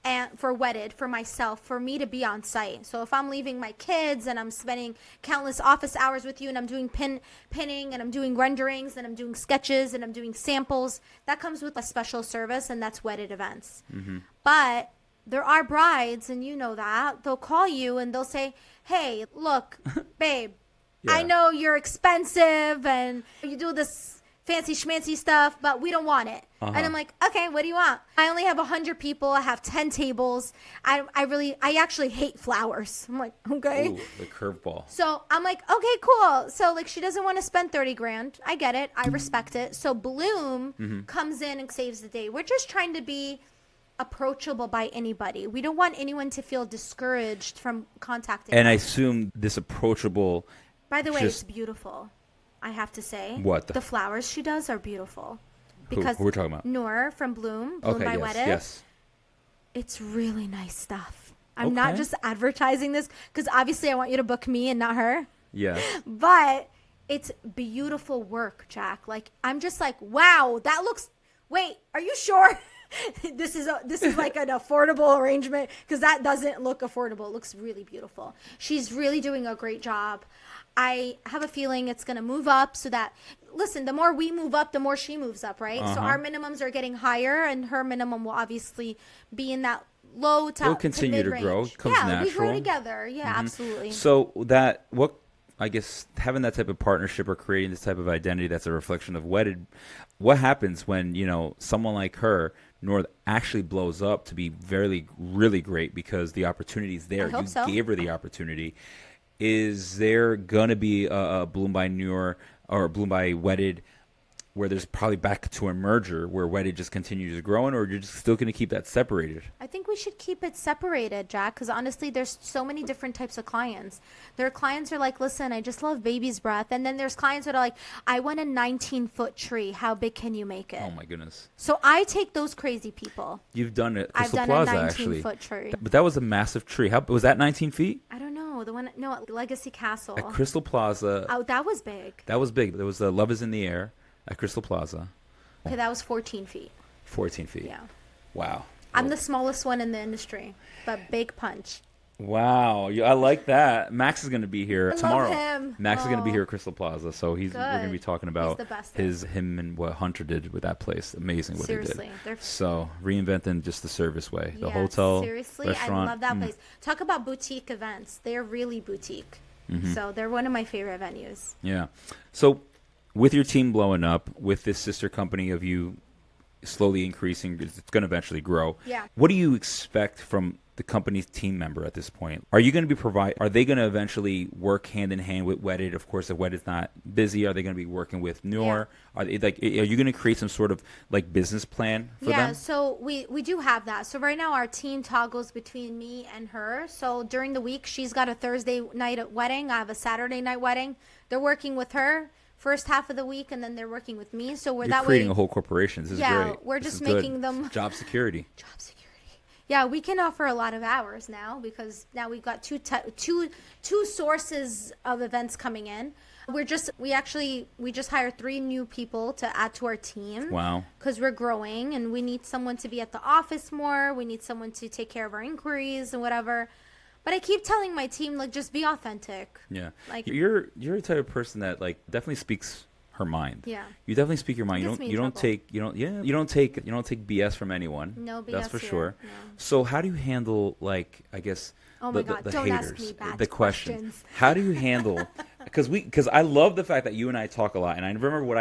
[SPEAKER 2] And for Wedded, for myself, for me to be on site. So if I'm leaving my kids and I'm spending countless office hours with you and I'm doing pinning and I'm doing renderings and I'm doing sketches and I'm doing samples, that comes with a special service, and that's Wedded events. But there are brides, and you know that, they'll call you and they'll say, hey, look, babe, I know you're expensive and you do this fancy schmancy stuff, but we don't want it. And I'm like, okay, what do you want? I only have 100 people. I have 10 tables. I actually hate flowers. I'm like, okay.
[SPEAKER 1] Ooh, the curveball.
[SPEAKER 2] So I'm like, okay, cool. So like, she doesn't want to spend 30 grand. I get it. I respect it. So Bloom comes in and saves the day. We're just trying to be approachable by anybody. We don't want anyone to feel discouraged from contacting
[SPEAKER 1] And
[SPEAKER 2] us.
[SPEAKER 1] I assume this approachable.
[SPEAKER 2] By the way, it's beautiful. I have to say.
[SPEAKER 1] What?
[SPEAKER 2] The flowers she does are beautiful. Because
[SPEAKER 1] who we're talking about?
[SPEAKER 2] Noor from Bloom by Wedded.
[SPEAKER 1] Yes.
[SPEAKER 2] It's really nice stuff. I'm not just advertising this because obviously I want you to book me and not her.
[SPEAKER 1] Yeah.
[SPEAKER 2] But it's beautiful work, Jack. Like I'm just like, wow, that looks. Wait, are you sure? This is like an affordable arrangement because that doesn't look affordable. It looks really beautiful. She's really doing a great job. I have a feeling it's going to move up so that, listen, the more we move up, the more she moves up, right? So our minimums are getting higher, and her minimum will obviously be in that low to
[SPEAKER 1] It'll continue to grow. It comes natural.
[SPEAKER 2] We grow together. Yeah, absolutely.
[SPEAKER 1] So I guess having that type of partnership or creating this type of identity that's a reflection of Wedded, what happens when, someone like her, Noor, actually blows up to be really great because the opportunity is there. You gave her the opportunity. Is there going to be a Bloom by Noor or Bloom by Wedded where there's probably back to a merger where Wedded just continues growing, or you're just still going to keep that separated? I
[SPEAKER 2] think we should keep it separated, Jack, because honestly, there's so many different types of clients. There are clients who are like, listen, I just love baby's breath. And then there's clients that are like, I want a 19-foot tree. How big can you make it?
[SPEAKER 1] Oh, my goodness.
[SPEAKER 2] So I take those crazy people.
[SPEAKER 1] You've done it.
[SPEAKER 2] I've done
[SPEAKER 1] Plaza,
[SPEAKER 2] a
[SPEAKER 1] 19-foot
[SPEAKER 2] tree.
[SPEAKER 1] But that was a massive tree. Was that 19 feet?
[SPEAKER 2] I don't know. At Legacy Castle.
[SPEAKER 1] At Crystal Plaza.
[SPEAKER 2] Oh, that was big.
[SPEAKER 1] That was big. There was Love is in the Air at Crystal Plaza.
[SPEAKER 2] Okay, that was 14 feet.
[SPEAKER 1] 14 feet.
[SPEAKER 2] Yeah.
[SPEAKER 1] Wow.
[SPEAKER 2] I'm the smallest one in the industry, but big punch.
[SPEAKER 1] Wow, I like that. Max is going to be here tomorrow.
[SPEAKER 2] Love him.
[SPEAKER 1] Max is going to be here at Crystal Plaza, so we're going to be
[SPEAKER 2] Good.
[SPEAKER 1] talking
[SPEAKER 2] He's
[SPEAKER 1] about
[SPEAKER 2] the best.
[SPEAKER 1] him and what Hunter did with that place. Amazing what
[SPEAKER 2] Seriously,
[SPEAKER 1] he
[SPEAKER 2] they're
[SPEAKER 1] did. So reinventing just the service way, the
[SPEAKER 2] yes,
[SPEAKER 1] hotel,
[SPEAKER 2] seriously,
[SPEAKER 1] restaurant.
[SPEAKER 2] I love that place. Talk about boutique events. They're really boutique. So they're one of my favorite venues.
[SPEAKER 1] Yeah. So with your team blowing up, with this sister company of you slowly increasing, it's going to eventually grow.
[SPEAKER 2] Yeah.
[SPEAKER 1] What do you expect from the company's team member at this point? Are you going to be are they going to eventually work hand in hand with Wedded? Of course, if Wedded's not busy, are they going to be working with Noor?
[SPEAKER 2] Yeah.
[SPEAKER 1] Are you going to create some sort of like business plan for them?
[SPEAKER 2] Yeah, so we do have that. So right now our team toggles between me and her. So during the week, she's got a Thursday night wedding. I have a Saturday night wedding. They're working with her first half of the week, and then they're working with me. So we're
[SPEAKER 1] You're
[SPEAKER 2] that
[SPEAKER 1] creating
[SPEAKER 2] way.
[SPEAKER 1] a whole corporation. This is great.
[SPEAKER 2] We're
[SPEAKER 1] This
[SPEAKER 2] just
[SPEAKER 1] is good.
[SPEAKER 2] making them
[SPEAKER 1] Job security.
[SPEAKER 2] job security. Yeah, we can offer a lot of hours now because now we've got two sources of events coming in. We just hired 3 new people to add to our team.
[SPEAKER 1] Wow.
[SPEAKER 2] Because we're growing and we need someone to be at the office more. We need someone to take care of our inquiries and whatever. But I keep telling my team, like, just be authentic.
[SPEAKER 1] Yeah.
[SPEAKER 2] Like,
[SPEAKER 1] You're the type of person that like definitely speaks her mind.
[SPEAKER 2] Yeah.
[SPEAKER 1] You definitely speak your mind.
[SPEAKER 2] Gets me in trouble.
[SPEAKER 1] You don't take BS from anyone.
[SPEAKER 2] No BS
[SPEAKER 1] That's for
[SPEAKER 2] here.
[SPEAKER 1] sure.
[SPEAKER 2] No.
[SPEAKER 1] So how do you handle, like, I guess,
[SPEAKER 2] Oh my
[SPEAKER 1] the
[SPEAKER 2] God,
[SPEAKER 1] the
[SPEAKER 2] don't
[SPEAKER 1] haters,
[SPEAKER 2] ask me bad
[SPEAKER 1] the questions?
[SPEAKER 2] questions.
[SPEAKER 1] How do you handle because I love the fact that you and I talk a lot, and I remember what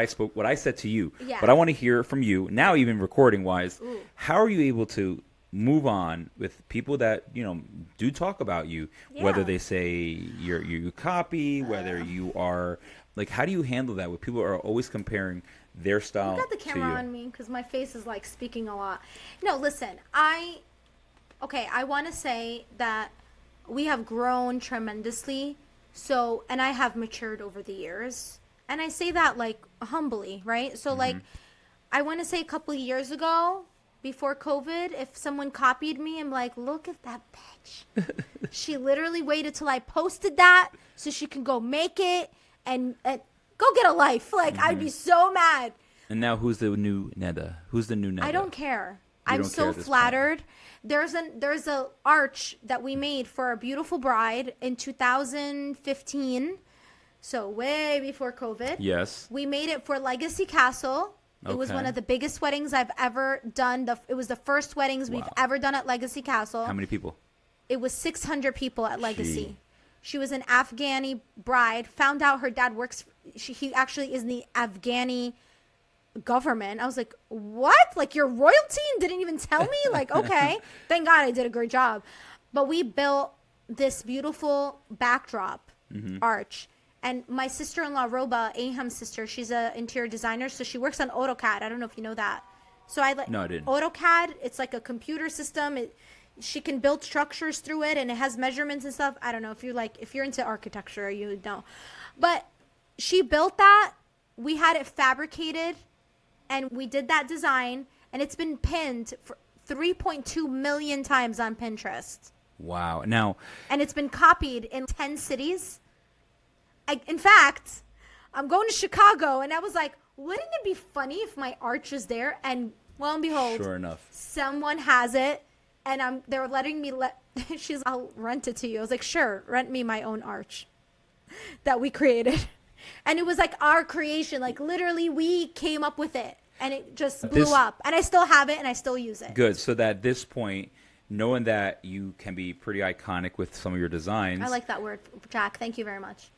[SPEAKER 1] I said to you.
[SPEAKER 2] Yeah.
[SPEAKER 1] But I want to hear from you now, even recording wise.
[SPEAKER 2] Ooh.
[SPEAKER 1] How are you able to move on with people that do talk about you, whether
[SPEAKER 2] Yeah.
[SPEAKER 1] they say you copy, whether you are like, how do you handle that with people who are always comparing their style
[SPEAKER 2] You got the
[SPEAKER 1] to
[SPEAKER 2] camera
[SPEAKER 1] you?
[SPEAKER 2] on me because my face is like speaking a lot. No, listen, I want to say that we have grown tremendously. So, and I have matured over the years. And I say that like humbly, right? So like, I want to say a couple of years ago, before COVID, if someone copied me, I'm like, look at that bitch. She literally waited till I posted that so she can go make it and go get a life. Like, I'd be so mad.
[SPEAKER 1] And now who's the new Neda? Who's the new Neda?
[SPEAKER 2] I don't care.
[SPEAKER 1] You
[SPEAKER 2] I'm
[SPEAKER 1] don't care
[SPEAKER 2] so
[SPEAKER 1] at this
[SPEAKER 2] flattered. There's a arch that we made for a beautiful bride in 2015. So way before COVID.
[SPEAKER 1] Yes.
[SPEAKER 2] We made it for Legacy Castle. It was
[SPEAKER 1] Okay.
[SPEAKER 2] one of the biggest weddings I've ever done. It was the first weddings we've
[SPEAKER 1] Wow.
[SPEAKER 2] ever done at Legacy Castle.
[SPEAKER 1] How many people?
[SPEAKER 2] It was 600 people at Legacy.
[SPEAKER 1] Gee.
[SPEAKER 2] She was an Afghani bride. Found out her dad works. He actually is in the Afghani government. I was like, what? Like, you're royalty and didn't even tell me? Like, okay. Thank God I did a great job. But we built this beautiful backdrop arch. And my sister-in-law, Roba, Aham's sister, she's an interior designer, so she works on AutoCAD. I don't know if you know that. So
[SPEAKER 1] No, I didn't.
[SPEAKER 2] AutoCAD, it's like a computer system. She can build structures through it, and it has measurements and stuff. I don't know if you're into architecture, you would know. But she built that. We had it fabricated, and we did that design, and it's been pinned for 3.2 million times on Pinterest.
[SPEAKER 1] Wow. Now,
[SPEAKER 2] And it's been copied in 10 cities. In fact, I'm going to Chicago, and I was like, wouldn't it be funny if my arch is there? And lo and behold,
[SPEAKER 1] sure enough.
[SPEAKER 2] someone has it, and they're letting me I'll rent it to you. I was like, sure, rent me my own arch that we created. And it was like our creation. Like, literally, we came up with it, and it just blew up. And I still have it, and I still use it.
[SPEAKER 1] Good. So that at this point, knowing that you can be pretty iconic with some of your designs.
[SPEAKER 2] I like that word, Jack. Thank you very much.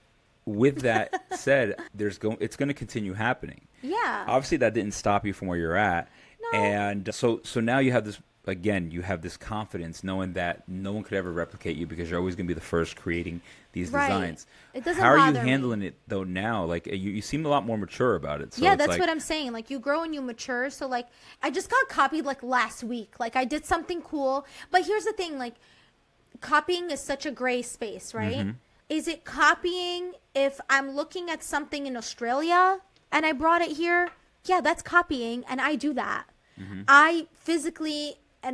[SPEAKER 1] With that said, it's going to continue happening.
[SPEAKER 2] Yeah.
[SPEAKER 1] Obviously, that didn't stop you from where you're at.
[SPEAKER 2] No.
[SPEAKER 1] And so now you have this, again, you have this confidence knowing that no one could ever replicate you because you're always going to be the first creating these
[SPEAKER 2] Right.
[SPEAKER 1] designs.
[SPEAKER 2] It doesn't
[SPEAKER 1] How are you
[SPEAKER 2] bother me.
[SPEAKER 1] handling it, though, now? Like, you seem a lot more mature about it. So
[SPEAKER 2] yeah,
[SPEAKER 1] it's
[SPEAKER 2] that's
[SPEAKER 1] like,
[SPEAKER 2] what I'm saying. Like, you grow and you mature. So, like, I just got copied, like, last week. Like, I did something cool. But here's the thing. Like, copying is such a gray space, right?
[SPEAKER 1] Mm-hmm.
[SPEAKER 2] Is it copying if I'm looking at something in Australia and I brought it here? Yeah, that's copying, and I do that.
[SPEAKER 1] Mm-hmm.
[SPEAKER 2] I physically I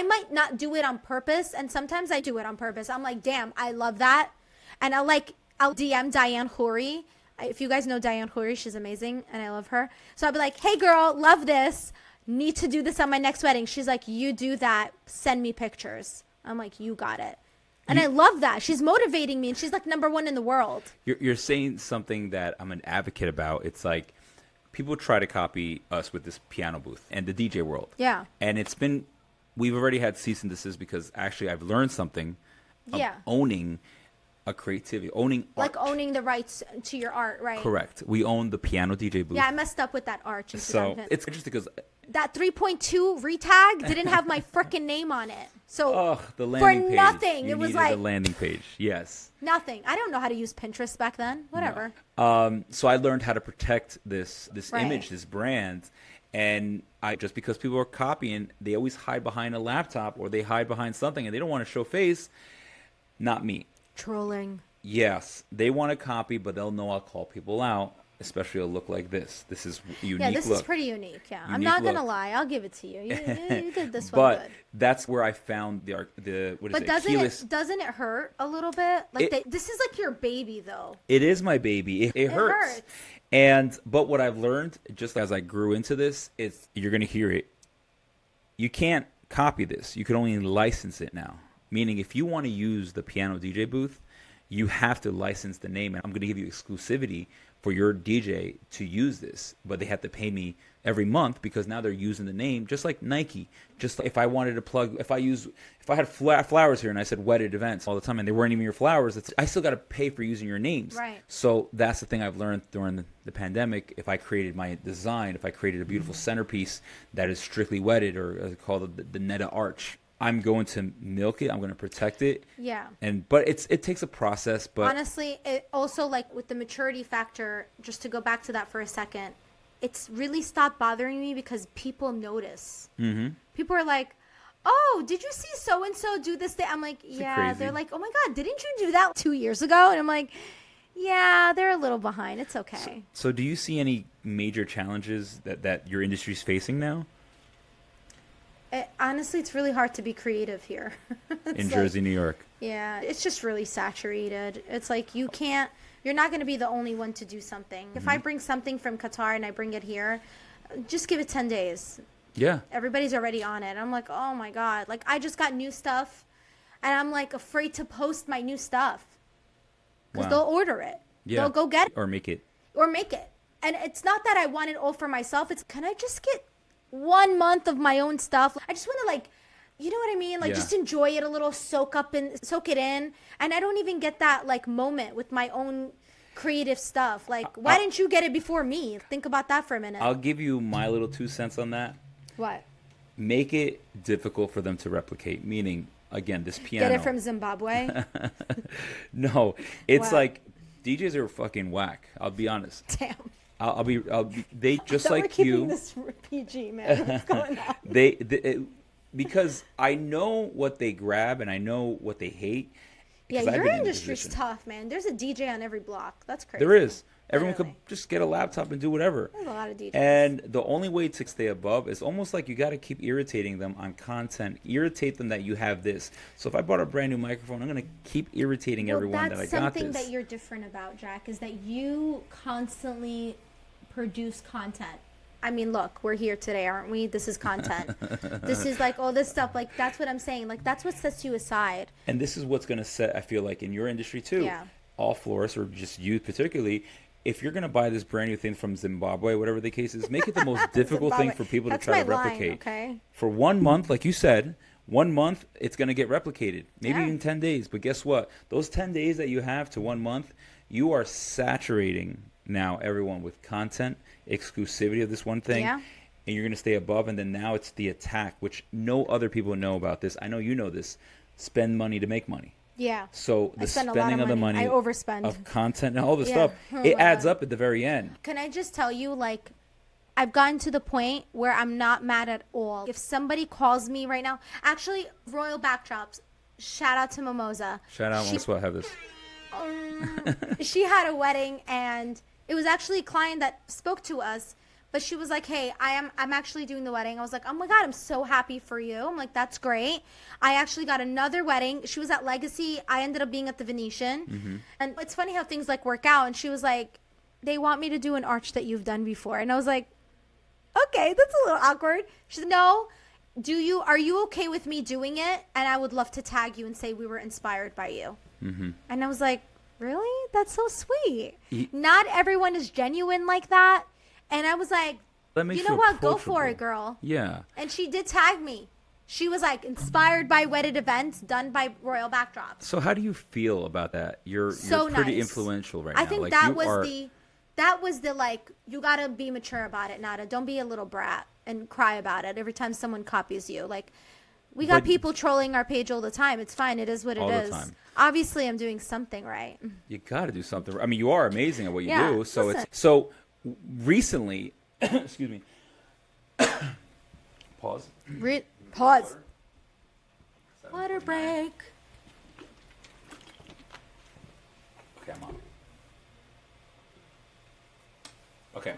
[SPEAKER 2] might not do it on purpose, and sometimes I do it on purpose. I'm like, damn, I love that. And I'll DM Diane Houri. If you guys know Diane Houri, she's amazing, and I love her. So I'll be like, hey, girl, love this. need to do this on my next wedding. She's like, you do that. Send me pictures. I'm like, you got it. And I love that. She's motivating me, and she's like #1 in the world.
[SPEAKER 1] You're saying something that I'm an advocate about. It's like people try to copy us with this piano booth and the DJ world.
[SPEAKER 2] Yeah.
[SPEAKER 1] And we've already had cease and desist because actually I've learned something of owning a creativity, owning art.
[SPEAKER 2] Like owning the rights to your art, right?
[SPEAKER 1] Correct. We own the piano DJ booth.
[SPEAKER 2] Yeah, I messed up with that arch.
[SPEAKER 1] So it's interesting because
[SPEAKER 2] that 3.2 retag didn't have my freaking name on it. So
[SPEAKER 1] the landing
[SPEAKER 2] for
[SPEAKER 1] page.
[SPEAKER 2] nothing,
[SPEAKER 1] You
[SPEAKER 2] it was
[SPEAKER 1] needed
[SPEAKER 2] like
[SPEAKER 1] a landing page. Yes.
[SPEAKER 2] nothing. I don't know how to use Pinterest back then. Whatever.
[SPEAKER 1] No. So I learned how to protect this
[SPEAKER 2] Right.
[SPEAKER 1] image, this brand, and just because people are copying, they always hide behind a laptop or they hide behind something and they don't want to show face. Not me.
[SPEAKER 2] Trolling.
[SPEAKER 1] Yes, they want to copy, but they'll know I'll call people out, especially a look like this. This is unique.
[SPEAKER 2] Yeah, this
[SPEAKER 1] look.
[SPEAKER 2] is pretty unique. Yeah, I'm
[SPEAKER 1] Unique
[SPEAKER 2] not gonna
[SPEAKER 1] look.
[SPEAKER 2] lie. I'll give it to you. You did this one
[SPEAKER 1] But
[SPEAKER 2] good.
[SPEAKER 1] that's where I found the what is
[SPEAKER 2] But
[SPEAKER 1] it?
[SPEAKER 2] doesn't it hurt a little bit? Like this is like your baby, though.
[SPEAKER 1] It is my baby. It hurts. But what I've learned, just as I grew into this, is you're gonna hear it. You can't copy this. You can only license it now. Meaning, if you want to use the piano DJ booth, you have to license the name. And I'm going to give you exclusivity for your DJ to use this. But they have to pay me every month because now they're using the name, just like Nike. Just like if I wanted to plug, if I had flowers here and I said wedded events all the time and they weren't even your flowers, I still got to pay for using your names.
[SPEAKER 2] Right.
[SPEAKER 1] So that's the thing I've learned during the pandemic. If I created my design, if I created a beautiful centerpiece that is strictly wedded or called the Netta Arch, I'm going to milk it. I'm going to protect it.
[SPEAKER 2] Yeah.
[SPEAKER 1] But it takes a process. But
[SPEAKER 2] honestly, it also, like with the maturity factor, just to go back to that for a second, it's really stopped bothering me because people notice. Mm-hmm. People are like, "Oh, did you see so and so do this thing?" I'm like, "Yeah."
[SPEAKER 1] Crazy.
[SPEAKER 2] They're like, "Oh my God, didn't you do that 2 years ago?" And I'm like, "Yeah, they're a little behind. It's okay."
[SPEAKER 1] So do you see any major challenges that your industry's facing now?
[SPEAKER 2] Honestly, it's really hard to be creative here.
[SPEAKER 1] In Jersey, New York.
[SPEAKER 2] Yeah, it's just really saturated. It's like you're not going to be the only one to do something. If I bring something from Qatar and I bring it here, just give it 10 days.
[SPEAKER 1] Yeah.
[SPEAKER 2] Everybody's already on it. I'm like, oh my God. Like, I just got new stuff and I'm like afraid to post my new stuff because they'll order it.
[SPEAKER 1] Yeah.
[SPEAKER 2] They'll go get it.
[SPEAKER 1] Or make it.
[SPEAKER 2] And it's not that I want it all for myself. It's, can I just get 1 month of my own stuff? I just want to, like, you know what I mean? Like, just enjoy it a little, soak it in. And I don't even get that, like, moment with my own creative stuff. Like, why didn't you get it before me? Think about that for a minute.
[SPEAKER 1] I'll give you my little 2 cents on that.
[SPEAKER 2] What?
[SPEAKER 1] Make it difficult for them to replicate. Meaning, again, this piano.
[SPEAKER 2] Get it from Zimbabwe?
[SPEAKER 1] No. It's
[SPEAKER 2] Wow.
[SPEAKER 1] like, DJs are fucking whack. I'll be honest.
[SPEAKER 2] Damn.
[SPEAKER 1] I'll be they just
[SPEAKER 2] We're
[SPEAKER 1] like
[SPEAKER 2] keeping
[SPEAKER 1] you.
[SPEAKER 2] this PG, man. What's going on?
[SPEAKER 1] Because I know what they grab and I know what they hate.
[SPEAKER 2] Yeah,
[SPEAKER 1] 'cause I've
[SPEAKER 2] your
[SPEAKER 1] been in
[SPEAKER 2] industry's
[SPEAKER 1] position.
[SPEAKER 2] tough, man. There's a DJ on every block. That's crazy.
[SPEAKER 1] There is. Everyone
[SPEAKER 2] Literally.
[SPEAKER 1] could just get a laptop and do whatever.
[SPEAKER 2] There's a lot of DJs.
[SPEAKER 1] And the only way to stay above is almost like you got to keep irritating them on content. Irritate them that you have this. So if I bought a brand new microphone, I'm going to keep irritating everyone that I got
[SPEAKER 2] that's something
[SPEAKER 1] this.
[SPEAKER 2] that you're different about, Jack, is that you constantly produce content. I mean, look, we're here today, aren't we? This is content. This is like all this stuff. Like, that's what I'm saying. Like, that's what sets you aside.
[SPEAKER 1] And this is what's going to set, I feel like, in your industry too.
[SPEAKER 2] Yeah.
[SPEAKER 1] All florists, or just you particularly, if you're going to buy this brand new thing from Zimbabwe, whatever the case is, make it the most difficult thing for people
[SPEAKER 2] That's
[SPEAKER 1] to try
[SPEAKER 2] my
[SPEAKER 1] to
[SPEAKER 2] line,
[SPEAKER 1] replicate.
[SPEAKER 2] okay?
[SPEAKER 1] For 1 month, like you said, 1 month, it's going to get replicated. Maybe
[SPEAKER 2] Yeah.
[SPEAKER 1] even 10 days. But guess what? Those 10 days that you have to 1 month, you are saturating now everyone with content, exclusivity of this one thing.
[SPEAKER 2] Yeah.
[SPEAKER 1] And you're going to stay above. And then now it's the attack, which no other people know about this. I know you know this. Spend money to make money.
[SPEAKER 2] Yeah.
[SPEAKER 1] So
[SPEAKER 2] I
[SPEAKER 1] the
[SPEAKER 2] spend a lot
[SPEAKER 1] spending of the
[SPEAKER 2] money.
[SPEAKER 1] money
[SPEAKER 2] I overspend.
[SPEAKER 1] of content and all this
[SPEAKER 2] Yeah.
[SPEAKER 1] stuff,
[SPEAKER 2] Oh
[SPEAKER 1] it
[SPEAKER 2] my
[SPEAKER 1] adds
[SPEAKER 2] God.
[SPEAKER 1] up at the very end.
[SPEAKER 2] Can I just tell you, like, I've gotten to the point where I'm not mad at all. If somebody calls me right now, actually, Royal Backdrops, shout out to Mimosa.
[SPEAKER 1] Shout out, What's What, have this.
[SPEAKER 2] She had a wedding, and it was actually a client that spoke to us, but she was like, hey, I'm actually doing the wedding. I was like, oh my God, I'm so happy for you. I'm like, that's great. I actually got another wedding. She was at Legacy. I ended up being at the Venetian.
[SPEAKER 1] Mm-hmm.
[SPEAKER 2] And it's funny how things like work out. And she was like, they want me to do an arch that you've done before. And I was like, okay, that's a little awkward. She said, no, are you okay with me doing it? And I would love to tag you and say we were inspired by you. Mm-hmm. And I was like, really? That's so sweet. Not everyone is genuine like that. And I was like, you know what? Go for it, girl.
[SPEAKER 1] Yeah.
[SPEAKER 2] And she did tag me. She was like, inspired by wedded events done by Royal Backdrops.
[SPEAKER 1] So how do you feel about that? You're pretty influential right now.
[SPEAKER 2] I think
[SPEAKER 1] like,
[SPEAKER 2] that was the like, you got to be mature about it, Nada. Don't be a little brat and cry about it every time someone copies you. Like, we got people trolling our page all the time. It's fine. It is what it is. All the time. Obviously, I'm doing something right.
[SPEAKER 1] You got to do something. I mean, you are amazing at what you do. So
[SPEAKER 2] listen.
[SPEAKER 1] so recently, excuse me. Pause.
[SPEAKER 2] Pause. Water break.
[SPEAKER 1] Okay, I'm on. Okay.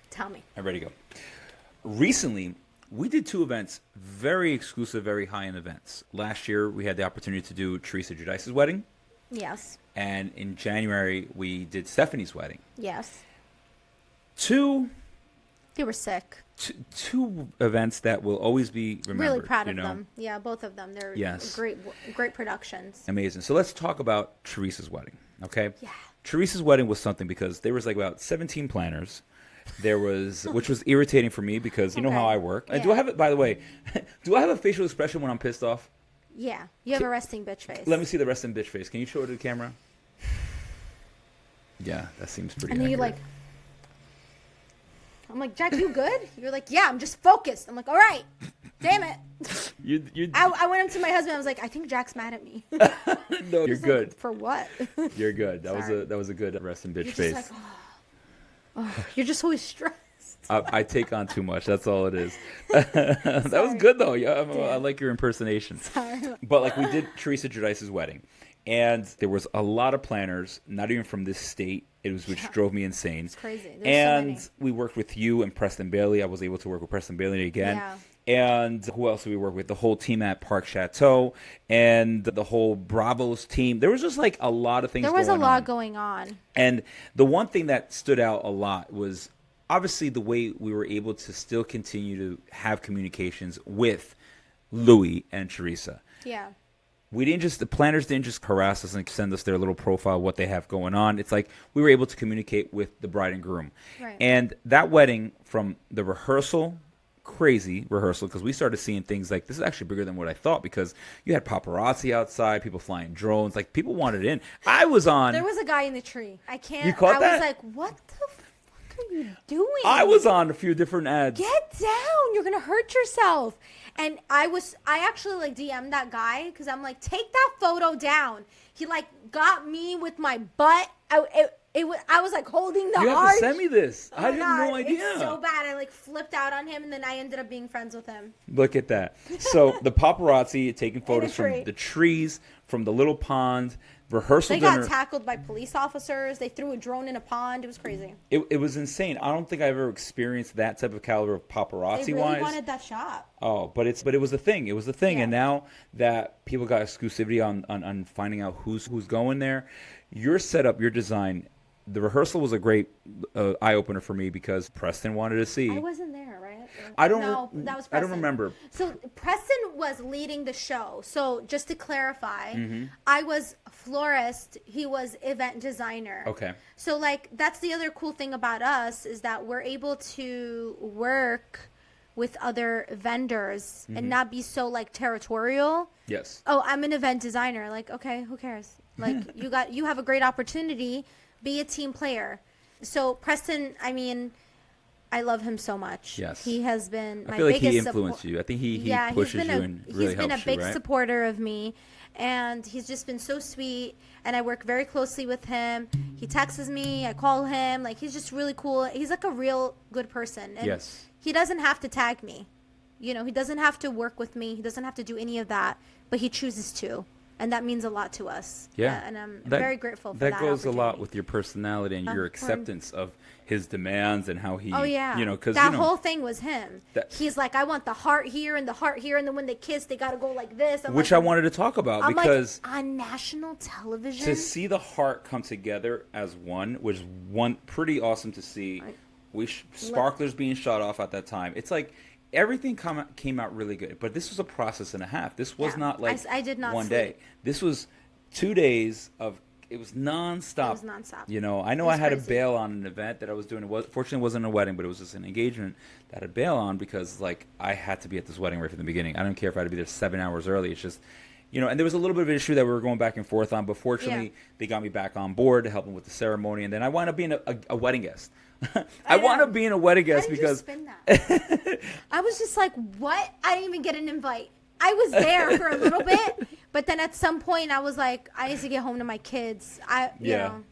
[SPEAKER 2] Tell me.
[SPEAKER 1] I'm ready to go. Recently, we did 2 events, very exclusive, very high-end events. Last year, we had the opportunity to do Teresa Giudice's wedding.
[SPEAKER 2] Yes.
[SPEAKER 1] And in January, we did Stephanie's wedding.
[SPEAKER 2] Yes.
[SPEAKER 1] They
[SPEAKER 2] were sick.
[SPEAKER 1] Two events that will always be remembered.
[SPEAKER 2] Really proud of them. Yeah, both of them. They're great productions.
[SPEAKER 1] Amazing. So let's talk about Teresa's wedding, okay?
[SPEAKER 2] Yeah.
[SPEAKER 1] Teresa's wedding was something because there was like about 17 planners. There was, which was irritating for me because you know how I work.
[SPEAKER 2] Yeah.
[SPEAKER 1] Do I have it, by the way, do I have a facial expression when I'm pissed off?
[SPEAKER 2] Yeah. You have a resting bitch face.
[SPEAKER 1] Let me see the resting bitch face. Can you show it to the camera? Yeah, that seems pretty
[SPEAKER 2] And then
[SPEAKER 1] accurate.
[SPEAKER 2] I'm like, Jack, you good? You're like, yeah, I'm just focused. I'm like, all right. Damn it. I went up to my husband. I was like, I think Jack's mad at me.
[SPEAKER 1] No, you're good.
[SPEAKER 2] For what?
[SPEAKER 1] You're good. That was a good resting bitch face.
[SPEAKER 2] Like, you're just always stressed.
[SPEAKER 1] I take on too much. That's all it is. That was good though. Yeah, I like your impersonation.
[SPEAKER 2] Sorry.
[SPEAKER 1] But like we did Teresa Giudice's wedding, and there was a lot of planners, not even from this state. Which drove me insane. It's
[SPEAKER 2] crazy.
[SPEAKER 1] And so we worked with you and Preston Bailey. I was able to work with Preston Bailey again.
[SPEAKER 2] Yeah.
[SPEAKER 1] And who else did we work with? The whole team at Park Chateau and the whole Bravos team. There was just like a lot of things going on.
[SPEAKER 2] There was a lot going on.
[SPEAKER 1] And the one thing that stood out a lot was obviously the way we were able to still continue to have communications with Louis and Teresa.
[SPEAKER 2] Yeah.
[SPEAKER 1] The planners didn't just harass us and send us their little profile, what they have going on. It's like we were able to communicate with the bride and groom.
[SPEAKER 2] Right.
[SPEAKER 1] And that wedding, from the rehearsal, crazy rehearsal, because we started seeing things like, this is actually bigger than what I thought, because you had paparazzi outside, people flying drones, like people wanted in. I was on.
[SPEAKER 2] There was a guy in the tree. I can't.
[SPEAKER 1] You caught that?
[SPEAKER 2] I was like, what the fuck are you doing?
[SPEAKER 1] I was on a few different ads.
[SPEAKER 2] Get down. You're going to hurt yourself. And I actually like DM'd that guy because I'm like, take that photo down. He like got me with my butt. I was like holding the
[SPEAKER 1] You have
[SPEAKER 2] arch.
[SPEAKER 1] to send me this.
[SPEAKER 2] Oh
[SPEAKER 1] I had
[SPEAKER 2] God,
[SPEAKER 1] no idea.
[SPEAKER 2] It's so bad. I like flipped out on him and then I ended up being friends with him.
[SPEAKER 1] Look at that. So the paparazzi taking photos
[SPEAKER 2] tree.
[SPEAKER 1] from the trees, from the little pond, rehearsal
[SPEAKER 2] They
[SPEAKER 1] dinner.
[SPEAKER 2] got tackled by police officers. They threw a drone in a pond. It was crazy.
[SPEAKER 1] It was insane. I don't think I've ever experienced that type of caliber of paparazzi
[SPEAKER 2] They really
[SPEAKER 1] wise.
[SPEAKER 2] wanted that shot.
[SPEAKER 1] Oh, but it was a thing. It was a thing.
[SPEAKER 2] Yeah.
[SPEAKER 1] And now that people got exclusivity on finding out who's going there, your setup, your design, the rehearsal was a great eye opener for me because Preston wanted to see.
[SPEAKER 2] I wasn't there, right?
[SPEAKER 1] No,
[SPEAKER 2] that was Preston.
[SPEAKER 1] I don't remember.
[SPEAKER 2] So Preston was leading the show. So just to clarify, I was florist. He was event designer.
[SPEAKER 1] Okay.
[SPEAKER 2] So like that's the other cool thing about us is that we're able to work with other vendors and not be so like territorial.
[SPEAKER 1] Yes.
[SPEAKER 2] Oh, I'm an event designer. Like, okay, who cares? Like you have a great opportunity. Be a team player. So Preston, I mean, I love him so much.
[SPEAKER 1] Yes.
[SPEAKER 2] He has been my
[SPEAKER 1] I feel like
[SPEAKER 2] biggest
[SPEAKER 1] he influenced you. I think he pushes you and really helps you,
[SPEAKER 2] He's been a big
[SPEAKER 1] right?
[SPEAKER 2] supporter of me. And he's just been so sweet. And I work very closely with him. He texts me. I call him. Like, he's just really cool. He's like a real good person. And
[SPEAKER 1] yes.
[SPEAKER 2] He doesn't have to tag me. You know, he doesn't have to work with me. He doesn't have to do any of that. But he chooses to. And that means a lot to us.
[SPEAKER 1] Yeah.
[SPEAKER 2] And I'm very grateful for that.
[SPEAKER 1] That goes a lot
[SPEAKER 2] opportunity.
[SPEAKER 1] with your personality and your acceptance of his demands and how he,
[SPEAKER 2] oh yeah,
[SPEAKER 1] you know, because
[SPEAKER 2] that whole thing was him.
[SPEAKER 1] That,
[SPEAKER 2] he's like, I want the heart here and the heart here, and then when they kiss, they got to go like this.
[SPEAKER 1] Which I wanted to talk about
[SPEAKER 2] I'm
[SPEAKER 1] because
[SPEAKER 2] like, on national television,
[SPEAKER 1] to see the heart come together as one was pretty awesome to see Sparklers being shot off at that time. It's like everything came out really good. But this was a process and a half. This was not like
[SPEAKER 2] I did not
[SPEAKER 1] one
[SPEAKER 2] sleep.
[SPEAKER 1] day. This was 2 days of. It was nonstop.
[SPEAKER 2] It was nonstop.
[SPEAKER 1] You know, I know
[SPEAKER 2] It was
[SPEAKER 1] I had to
[SPEAKER 2] crazy.
[SPEAKER 1] bail on an event that I was doing. Fortunately, it wasn't a wedding, but it was just an engagement that I had to bail on because, like, I had to be at this wedding right from the beginning. I don't care if I had to be there 7 hours early. It's just, you know, and there was a little bit of an issue that we were going back and forth on, but fortunately, they got me back on board to help them with the ceremony, and then I wound up being a wedding guest. I wound up being a wedding guest
[SPEAKER 2] How did
[SPEAKER 1] because
[SPEAKER 2] you spin that? I was just like, what? I didn't even get an invite. I was there for a little bit, but then at some point I was like, I need to get home to my kids. You know,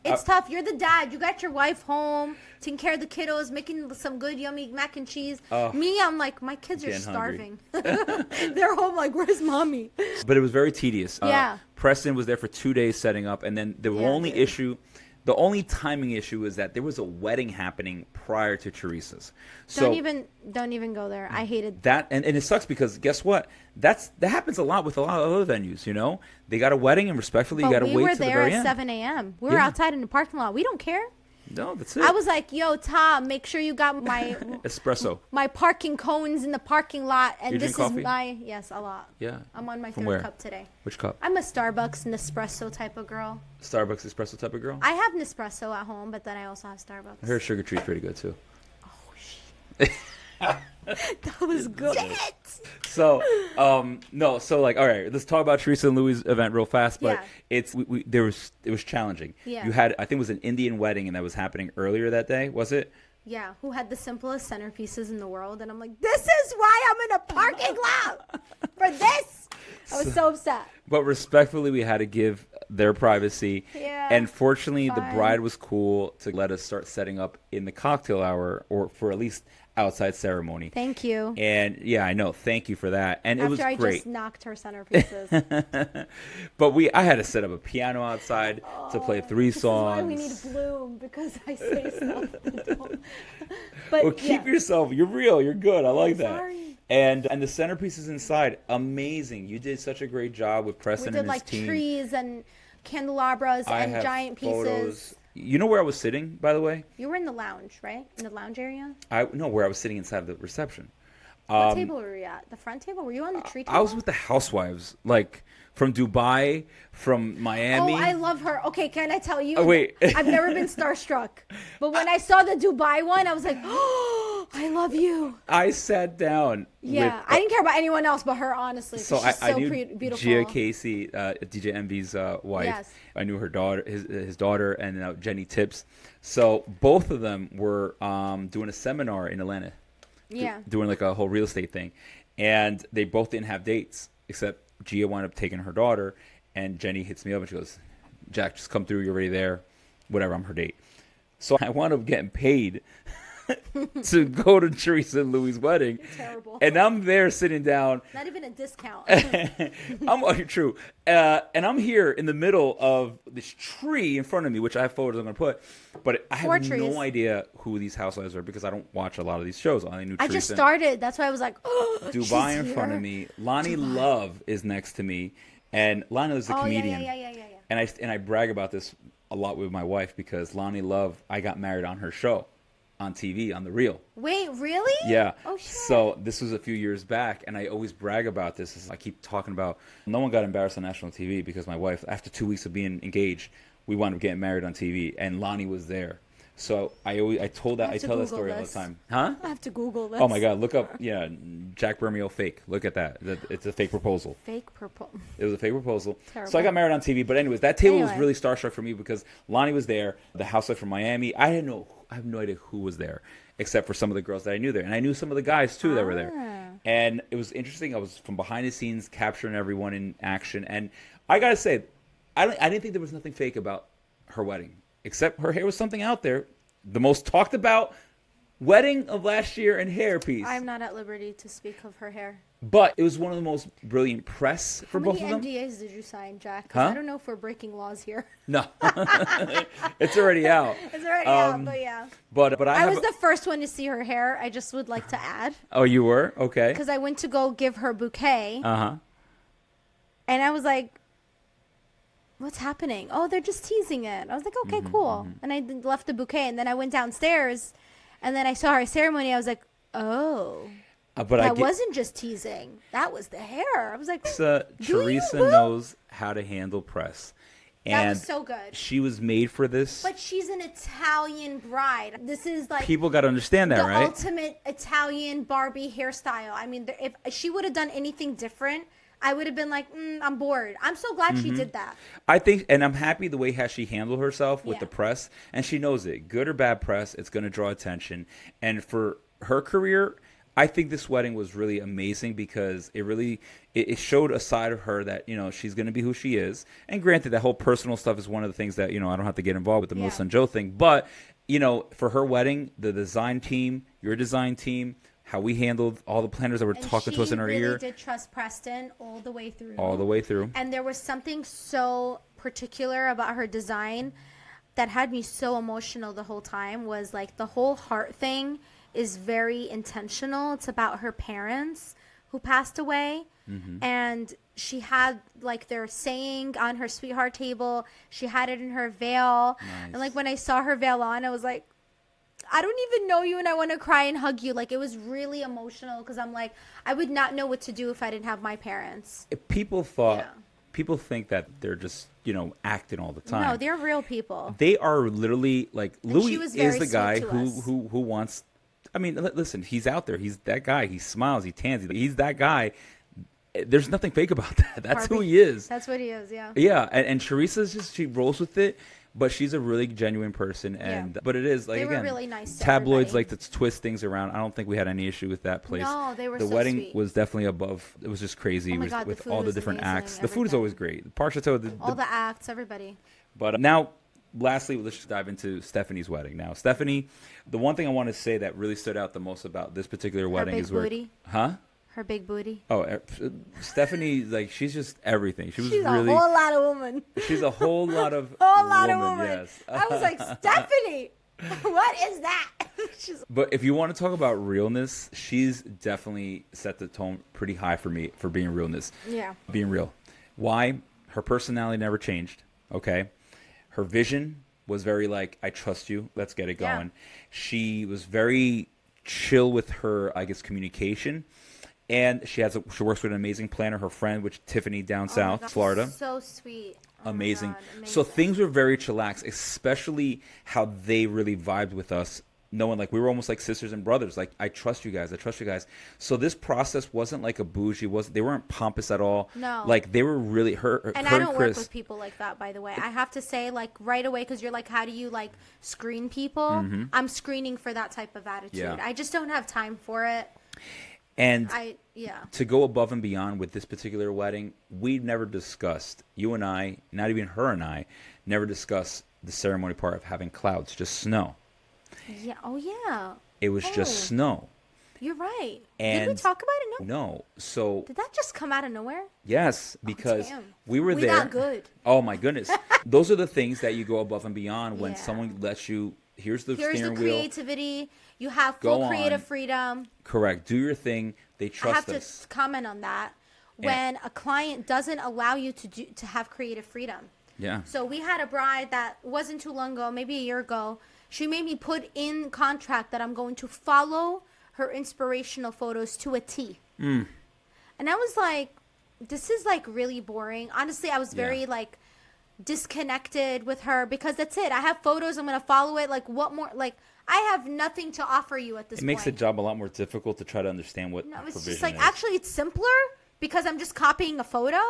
[SPEAKER 2] it's tough. You're the dad. You got your wife home, taking care of the kiddos, making some good yummy mac and cheese. Me, I'm like, my kids are starving. They're home like, where's mommy?
[SPEAKER 1] But it was very tedious.
[SPEAKER 2] Yeah.
[SPEAKER 1] Preston was there for 2 days setting up, and then the only timing issue is that there was a wedding happening prior to Teresa's. So
[SPEAKER 2] Don't even go there. I hated
[SPEAKER 1] that, and it sucks because guess what? That happens a lot with a lot of other venues. You know, they got a wedding, and respectfully, you got to wait till the very end.
[SPEAKER 2] We were there at 7 a.m. We were outside in the parking lot. We don't care.
[SPEAKER 1] No, that's it.
[SPEAKER 2] I was like, yo, Tom, make sure you got my
[SPEAKER 1] espresso,
[SPEAKER 2] my parking cones in the parking lot, and this is
[SPEAKER 1] coffee?
[SPEAKER 2] yes, a lot.
[SPEAKER 1] Yeah,
[SPEAKER 2] I'm on my
[SPEAKER 1] From
[SPEAKER 2] third
[SPEAKER 1] where?
[SPEAKER 2] cup today.
[SPEAKER 1] Which cup?
[SPEAKER 2] I'm a Starbucks Nespresso type of girl.
[SPEAKER 1] Starbucks espresso type of girl.
[SPEAKER 2] I have Nespresso at home, but then I also have Starbucks.
[SPEAKER 1] I heard Sugar Tree's pretty good too.
[SPEAKER 2] Oh shit. That was good.
[SPEAKER 1] So, no, so like, all right, let's talk about Teresa and Louis' event real fast. But it was challenging.
[SPEAKER 2] Yeah.
[SPEAKER 1] You had, I think it was an Indian wedding, and that was happening earlier that day, was it?
[SPEAKER 2] Yeah, who had the simplest centerpieces in the world, and I'm like, this is why I'm in a parking lot for this. I was so upset.
[SPEAKER 1] But respectfully, we had to give their privacy.
[SPEAKER 2] Yeah.
[SPEAKER 1] And fortunately, the
[SPEAKER 2] fine.
[SPEAKER 1] bride was cool to let us start setting up in the cocktail hour, or for at least outside ceremony.
[SPEAKER 2] Thank you.
[SPEAKER 1] And yeah, I know. Thank you for that. And it was
[SPEAKER 2] After I
[SPEAKER 1] great.
[SPEAKER 2] just knocked her centerpieces.
[SPEAKER 1] But I had to set up a piano outside to play 3 songs.
[SPEAKER 2] This is why we need Bloom, because I say stuff that don't. But
[SPEAKER 1] Well, keep yourself. You're real. You're good. I like that.
[SPEAKER 2] Sorry.
[SPEAKER 1] And the centerpieces inside, amazing. You did such a great job with
[SPEAKER 2] We
[SPEAKER 1] Preston
[SPEAKER 2] did
[SPEAKER 1] and his
[SPEAKER 2] like
[SPEAKER 1] team.
[SPEAKER 2] trees and candelabras
[SPEAKER 1] I
[SPEAKER 2] and
[SPEAKER 1] have
[SPEAKER 2] giant
[SPEAKER 1] photos.
[SPEAKER 2] pieces.
[SPEAKER 1] You know where I was sitting, by the way?
[SPEAKER 2] You were in the lounge, right? In the lounge area?
[SPEAKER 1] Where I was sitting inside the reception.
[SPEAKER 2] What table were you at? The front table? Were you on the tree table?
[SPEAKER 1] I was with the housewives, like from Dubai, from Miami.
[SPEAKER 2] Oh, I love her. Okay, can I tell you?
[SPEAKER 1] Oh, wait.
[SPEAKER 2] I've never been starstruck. But when I saw the Dubai one, I was like, oh, I love you.
[SPEAKER 1] I sat down.
[SPEAKER 2] Yeah, I didn't care about anyone else but her, honestly.
[SPEAKER 1] So
[SPEAKER 2] She's
[SPEAKER 1] I
[SPEAKER 2] so
[SPEAKER 1] knew
[SPEAKER 2] beautiful.
[SPEAKER 1] Gia Casey, DJ Envy's wife.
[SPEAKER 2] Yes.
[SPEAKER 1] I knew her daughter, his daughter, and Jenny Tips. So both of them were doing a seminar in Atlanta.
[SPEAKER 2] Yeah.
[SPEAKER 1] Doing like a whole real estate thing. And they both didn't have dates, except Gia wound up taking her daughter, and Jenny hits me up and she goes, Jack, just come through, you're already there. Whatever, I'm her date. So I wound up getting paid to go to Teresa and Louis' wedding.
[SPEAKER 2] Terrible.
[SPEAKER 1] And I'm there sitting down.
[SPEAKER 2] Not even a discount.
[SPEAKER 1] True. And I'm here in the middle of this tree in front of me, which I have photos I'm going to put. But I have no idea who these housewives are because I don't watch a lot of these shows. I knew Teresa.
[SPEAKER 2] I just started. That's why I was like, oh,
[SPEAKER 1] Dubai in
[SPEAKER 2] she's
[SPEAKER 1] front
[SPEAKER 2] here.
[SPEAKER 1] of me. Lonnie Love is next to me. And Lonnie is a comedian.
[SPEAKER 2] Yeah.
[SPEAKER 1] And I brag about this a lot with my wife because Lonnie Love, I got married on her show on TV, on The Real.
[SPEAKER 2] Wait, really?
[SPEAKER 1] Yeah.
[SPEAKER 2] Oh, shit.
[SPEAKER 1] So this was a few years back, and I always brag about this. I keep talking about, no one got embarrassed on national TV because my wife, after 2 weeks of being engaged, we wound up getting married on TV, and Lonnie was there. So I tell that story all the time. Huh?
[SPEAKER 2] I have to Google this.
[SPEAKER 1] Oh my God! Look up, Jack Bermeo fake. Look at that. It's a fake proposal.
[SPEAKER 2] Fake purple.
[SPEAKER 1] It was a fake proposal.
[SPEAKER 2] Terrible.
[SPEAKER 1] So I got married on TV. But anyways, that table was really starstruck for me because Lonnie was there, the housewife from Miami. I have no idea who was there, except for some of the girls that I knew there, and I knew some of the guys too that were there. And it was interesting. I was from behind the scenes capturing everyone in action, and I gotta say, I didn't think there was nothing fake about her wedding, except her hair was something out there. The most talked about wedding of last year and hairpiece.
[SPEAKER 2] I'm not at liberty to speak of her hair.
[SPEAKER 1] But it was one of the most brilliant press for both of them.
[SPEAKER 2] How many NDAs did you sign, Jack? 'Cause
[SPEAKER 1] Huh?
[SPEAKER 2] I don't know if we're breaking laws here.
[SPEAKER 1] No, it's already out.
[SPEAKER 2] It's already out, but yeah.
[SPEAKER 1] But
[SPEAKER 2] I was the first one to see her hair. I just would like to add.
[SPEAKER 1] Oh, you were? Okay.
[SPEAKER 2] Because I went to go give her bouquet.
[SPEAKER 1] Uh-huh.
[SPEAKER 2] And I was like, what's happening? Oh, they're just teasing it. I was like, okay, cool. And I left the bouquet, and then I went downstairs, And then I saw her ceremony. I was like, oh.
[SPEAKER 1] But
[SPEAKER 2] That wasn't just teasing. That was the hair. I was like,
[SPEAKER 1] Teresa knows how to handle press. And
[SPEAKER 2] that was so good.
[SPEAKER 1] She was made for this.
[SPEAKER 2] But she's an Italian bride. This is like
[SPEAKER 1] people got to understand that,
[SPEAKER 2] the
[SPEAKER 1] right?
[SPEAKER 2] ultimate Italian Barbie hairstyle. I mean, if she would have done anything different, I would have been like, I'm bored. I'm so glad she did that.
[SPEAKER 1] I think, and I'm happy the way how she handled herself with
[SPEAKER 2] Yeah.
[SPEAKER 1] the press, and she knows it. Good or bad press, it's going to draw attention. And for her career, I think this wedding was really amazing because it showed a side of her that, you know, she's going to be who she is. And granted, that whole personal stuff is one of the things that, you know, I don't have to get involved with the Melissa and Joe thing. But, you know, for her wedding, the design team, your design team, how we handled all the planners that were talking to us in our ear.
[SPEAKER 2] She really did trust Preston all the way through.
[SPEAKER 1] All the way through.
[SPEAKER 2] And there was something so particular about her design that had me so emotional the whole time was like the whole heart thing is very intentional. It's about her parents who passed away. And she had like their saying on her sweetheart table. She had it in her veil. And like when I saw her veil on, I was like, I don't even know you and I want to cry and hug you. Like it was really emotional because I'm like, I would not know what to do if I didn't have my parents.
[SPEAKER 1] People think that they're just, you know, acting all the time.
[SPEAKER 2] No, they're real people.
[SPEAKER 1] They are literally like Louis is the guy
[SPEAKER 2] sweet to
[SPEAKER 1] who wants. I mean, listen, he's out there. He's that guy. He smiles. He tans. He's that guy. There's nothing fake about that. That's who he is.
[SPEAKER 2] That's what he is. Yeah.
[SPEAKER 1] Yeah, and Teresa's just, she rolls with it, but she's a really genuine person. And but it is like,
[SPEAKER 2] they were
[SPEAKER 1] again,
[SPEAKER 2] really nice to
[SPEAKER 1] tabloids
[SPEAKER 2] everybody.
[SPEAKER 1] like to twist things around. I don't think we had any issue with that place.
[SPEAKER 2] No, they were
[SPEAKER 1] the
[SPEAKER 2] so
[SPEAKER 1] wedding
[SPEAKER 2] sweet.
[SPEAKER 1] was definitely above. It was just crazy
[SPEAKER 2] Oh my God, the
[SPEAKER 1] with
[SPEAKER 2] food
[SPEAKER 1] all the
[SPEAKER 2] was
[SPEAKER 1] different
[SPEAKER 2] amazing,
[SPEAKER 1] acts. The food is
[SPEAKER 2] everything.
[SPEAKER 1] always great. The Par Chateau,
[SPEAKER 2] All the acts, everybody.
[SPEAKER 1] but now, lastly, let's just dive into Stephanie's wedding. Now, Stephanie, the one thing I want to say that really stood out the most about this particular wedding
[SPEAKER 2] big
[SPEAKER 1] is where,
[SPEAKER 2] booty? Her big booty.
[SPEAKER 1] Oh, Stephanie, like she's just everything. She's
[SPEAKER 2] a
[SPEAKER 1] really,
[SPEAKER 2] whole lot of woman.
[SPEAKER 1] she's a whole lot of
[SPEAKER 2] Woman.
[SPEAKER 1] Yes.
[SPEAKER 2] I was like, Stephanie, what is that?
[SPEAKER 1] But if you want to talk about realness, she's definitely set the tone pretty high for me for being realness.
[SPEAKER 2] Yeah.
[SPEAKER 1] Being real. Why? Her personality never changed. Okay. Her vision was very like, I trust you. Let's get it going.
[SPEAKER 2] Yeah.
[SPEAKER 1] She was very chill with her, I guess, communication. And she works with an amazing planner, her friend, which Tiffany down south, Florida.
[SPEAKER 2] So sweet. Oh
[SPEAKER 1] amazing.
[SPEAKER 2] God, amazing.
[SPEAKER 1] So things were very chillax, especially how they really vibed with us, knowing like we were almost like sisters and brothers. Like, I trust you guys. I trust you guys. So this process wasn't like a bougie. They weren't pompous at all.
[SPEAKER 2] No.
[SPEAKER 1] Like they were really
[SPEAKER 2] And I don't work with people like that, by the way. I have to say, like, right away, because you're like, how do you, like, screen people? I'm screening for that type of attitude.
[SPEAKER 1] Yeah.
[SPEAKER 2] I just don't have time for it.
[SPEAKER 1] And
[SPEAKER 2] Yeah.
[SPEAKER 1] to go above and beyond with this particular wedding, we never discussed, you and I, not even her and I, never discussed the ceremony part of having clouds, just snow.
[SPEAKER 2] Yeah. Oh, yeah.
[SPEAKER 1] It was just snow.
[SPEAKER 2] You're right.
[SPEAKER 1] And
[SPEAKER 2] did we talk about it?
[SPEAKER 1] No. So
[SPEAKER 2] Did that just come out of nowhere?
[SPEAKER 1] yes, because
[SPEAKER 2] damn.
[SPEAKER 1] we were
[SPEAKER 2] We
[SPEAKER 1] there.
[SPEAKER 2] got good.
[SPEAKER 1] Oh my goodness. Those are the things that you go above and beyond when
[SPEAKER 2] Yeah.
[SPEAKER 1] someone lets you, here's the
[SPEAKER 2] Here's the
[SPEAKER 1] steering wheel.
[SPEAKER 2] creativity. You have
[SPEAKER 1] Go
[SPEAKER 2] full creative
[SPEAKER 1] on.
[SPEAKER 2] freedom.
[SPEAKER 1] Correct. Do your thing. They
[SPEAKER 2] I
[SPEAKER 1] trust
[SPEAKER 2] have
[SPEAKER 1] us.
[SPEAKER 2] to comment on that. When a client doesn't allow you to have creative freedom.
[SPEAKER 1] Yeah.
[SPEAKER 2] So we had a bride that wasn't too long ago, maybe a year ago. She made me put in contract that I'm going to follow her inspirational photos to a T. And I was like, this is like really boring. Honestly, I was very like disconnected with her because that's it. I have photos. I'm going to follow it. Like what more? Like I have nothing to offer you at this point.
[SPEAKER 1] It makes the job a lot more difficult to try to understand what
[SPEAKER 2] No,
[SPEAKER 1] her
[SPEAKER 2] it's
[SPEAKER 1] vision
[SPEAKER 2] just like,
[SPEAKER 1] is.
[SPEAKER 2] actually, it's simpler because I'm just copying a photo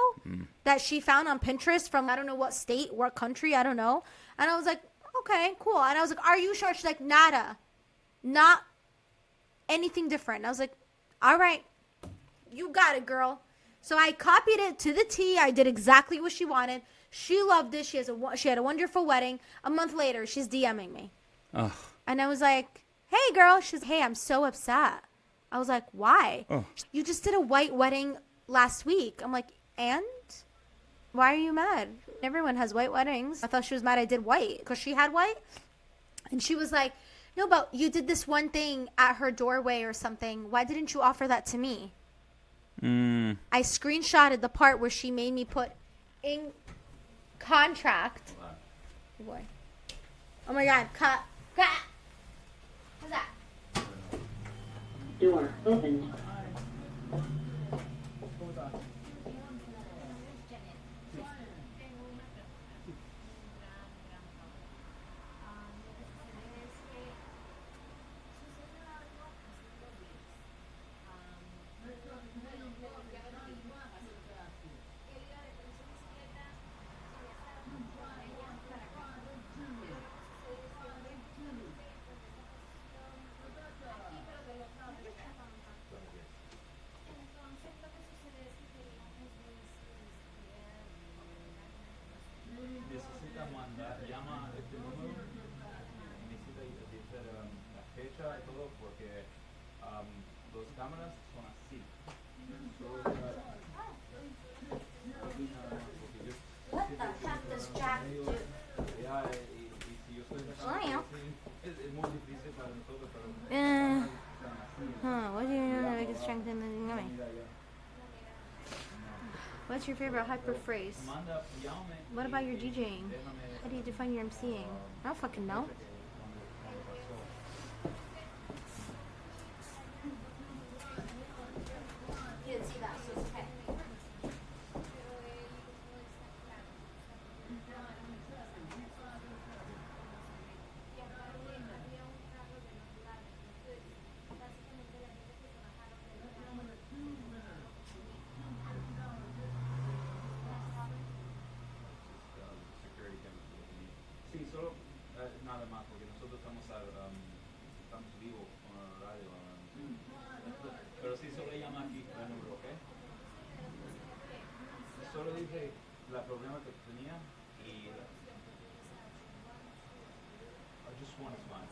[SPEAKER 2] that she found on Pinterest from I don't know what state, what country, I don't know. And I was like, okay, cool. And I was like, are you sure? She's like, nada. Not anything different. And I was like, all right, you got it, girl. So I copied it to the T. I did exactly what she wanted. She loved it. She had a wonderful wedding. A month later, she's DMing me.
[SPEAKER 1] Ugh.
[SPEAKER 2] And I was like, hey, girl. She's, hey, I'm so upset. I was like, why?
[SPEAKER 1] Oh.
[SPEAKER 2] You just did a white wedding last week. I'm like, and? Why are you mad? Everyone has white weddings. I thought she was mad I did white because she had white. And she was like, no, but you did this one thing at her doorway or something. Why didn't you offer that to me? I screenshotted the part where she made me put in contract. Oh boy. Oh my God. Cut. What's that?
[SPEAKER 3] Door opened.
[SPEAKER 1] Necesita mandar, llama a este número, necesita decir la fecha y todo porque las cámaras son así.
[SPEAKER 2] What the heck does Jack do?
[SPEAKER 1] Ya, y si yo estoy
[SPEAKER 2] Wow.
[SPEAKER 1] es muy difícil para nosotros, pero
[SPEAKER 2] What do you know that I can strengthen the yummy? What's your favorite hyper phrase?
[SPEAKER 1] manda, llame.
[SPEAKER 2] What about your DJing? How do you define your MCing? I don't fucking know. You didn't see that, so it's okay.
[SPEAKER 1] Sí, solo nada más, porque nosotros estamos vivos con la radio. Pero sí, solo llama aquí el número, ¿ok? Solo dije la problema que tenía y just one is fine.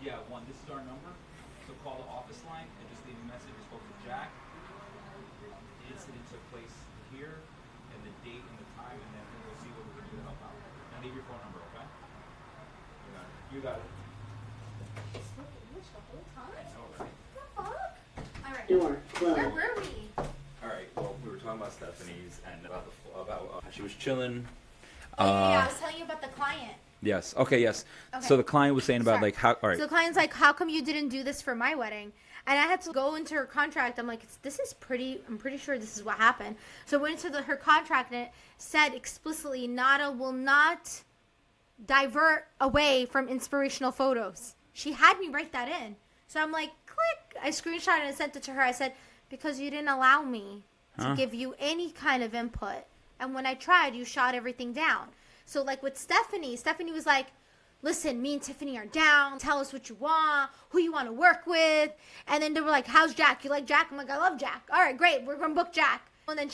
[SPEAKER 1] Yeah, one. This is our number. So call the office line and just leave a message. You spoke to Jack. The incident took place here, and the date and the time, and then we'll see what we can do to help out. And leave your phone number, okay? You got it.
[SPEAKER 2] Alright.
[SPEAKER 3] Door closed.
[SPEAKER 2] Where were we?
[SPEAKER 1] All right. Well, we were talking about Stephanie's and about she was chilling.
[SPEAKER 2] Yeah, I was telling you about the client.
[SPEAKER 1] Yes. Okay. Yes.
[SPEAKER 2] Okay.
[SPEAKER 1] So the client was saying about
[SPEAKER 2] Sorry.
[SPEAKER 1] like how. All right.
[SPEAKER 2] So the client's like, how come you didn't do this for my wedding? And I had to go into her contract. I'm like, I'm pretty sure this is what happened. So I went into her contract and it said explicitly, Nada will not divert away from inspirational photos. She had me write that in. So I'm like, click. I screenshotted and sent it to her. I said, because you didn't allow me to give you any kind of input. And when I tried, you shot everything down. So like with Stephanie was like, listen, me and Tiffany are down. Tell us what you want, who you want to work with. And then they were like, how's Jack? You like Jack? I'm like, I love Jack. All right, great. We're going to book Jack. And then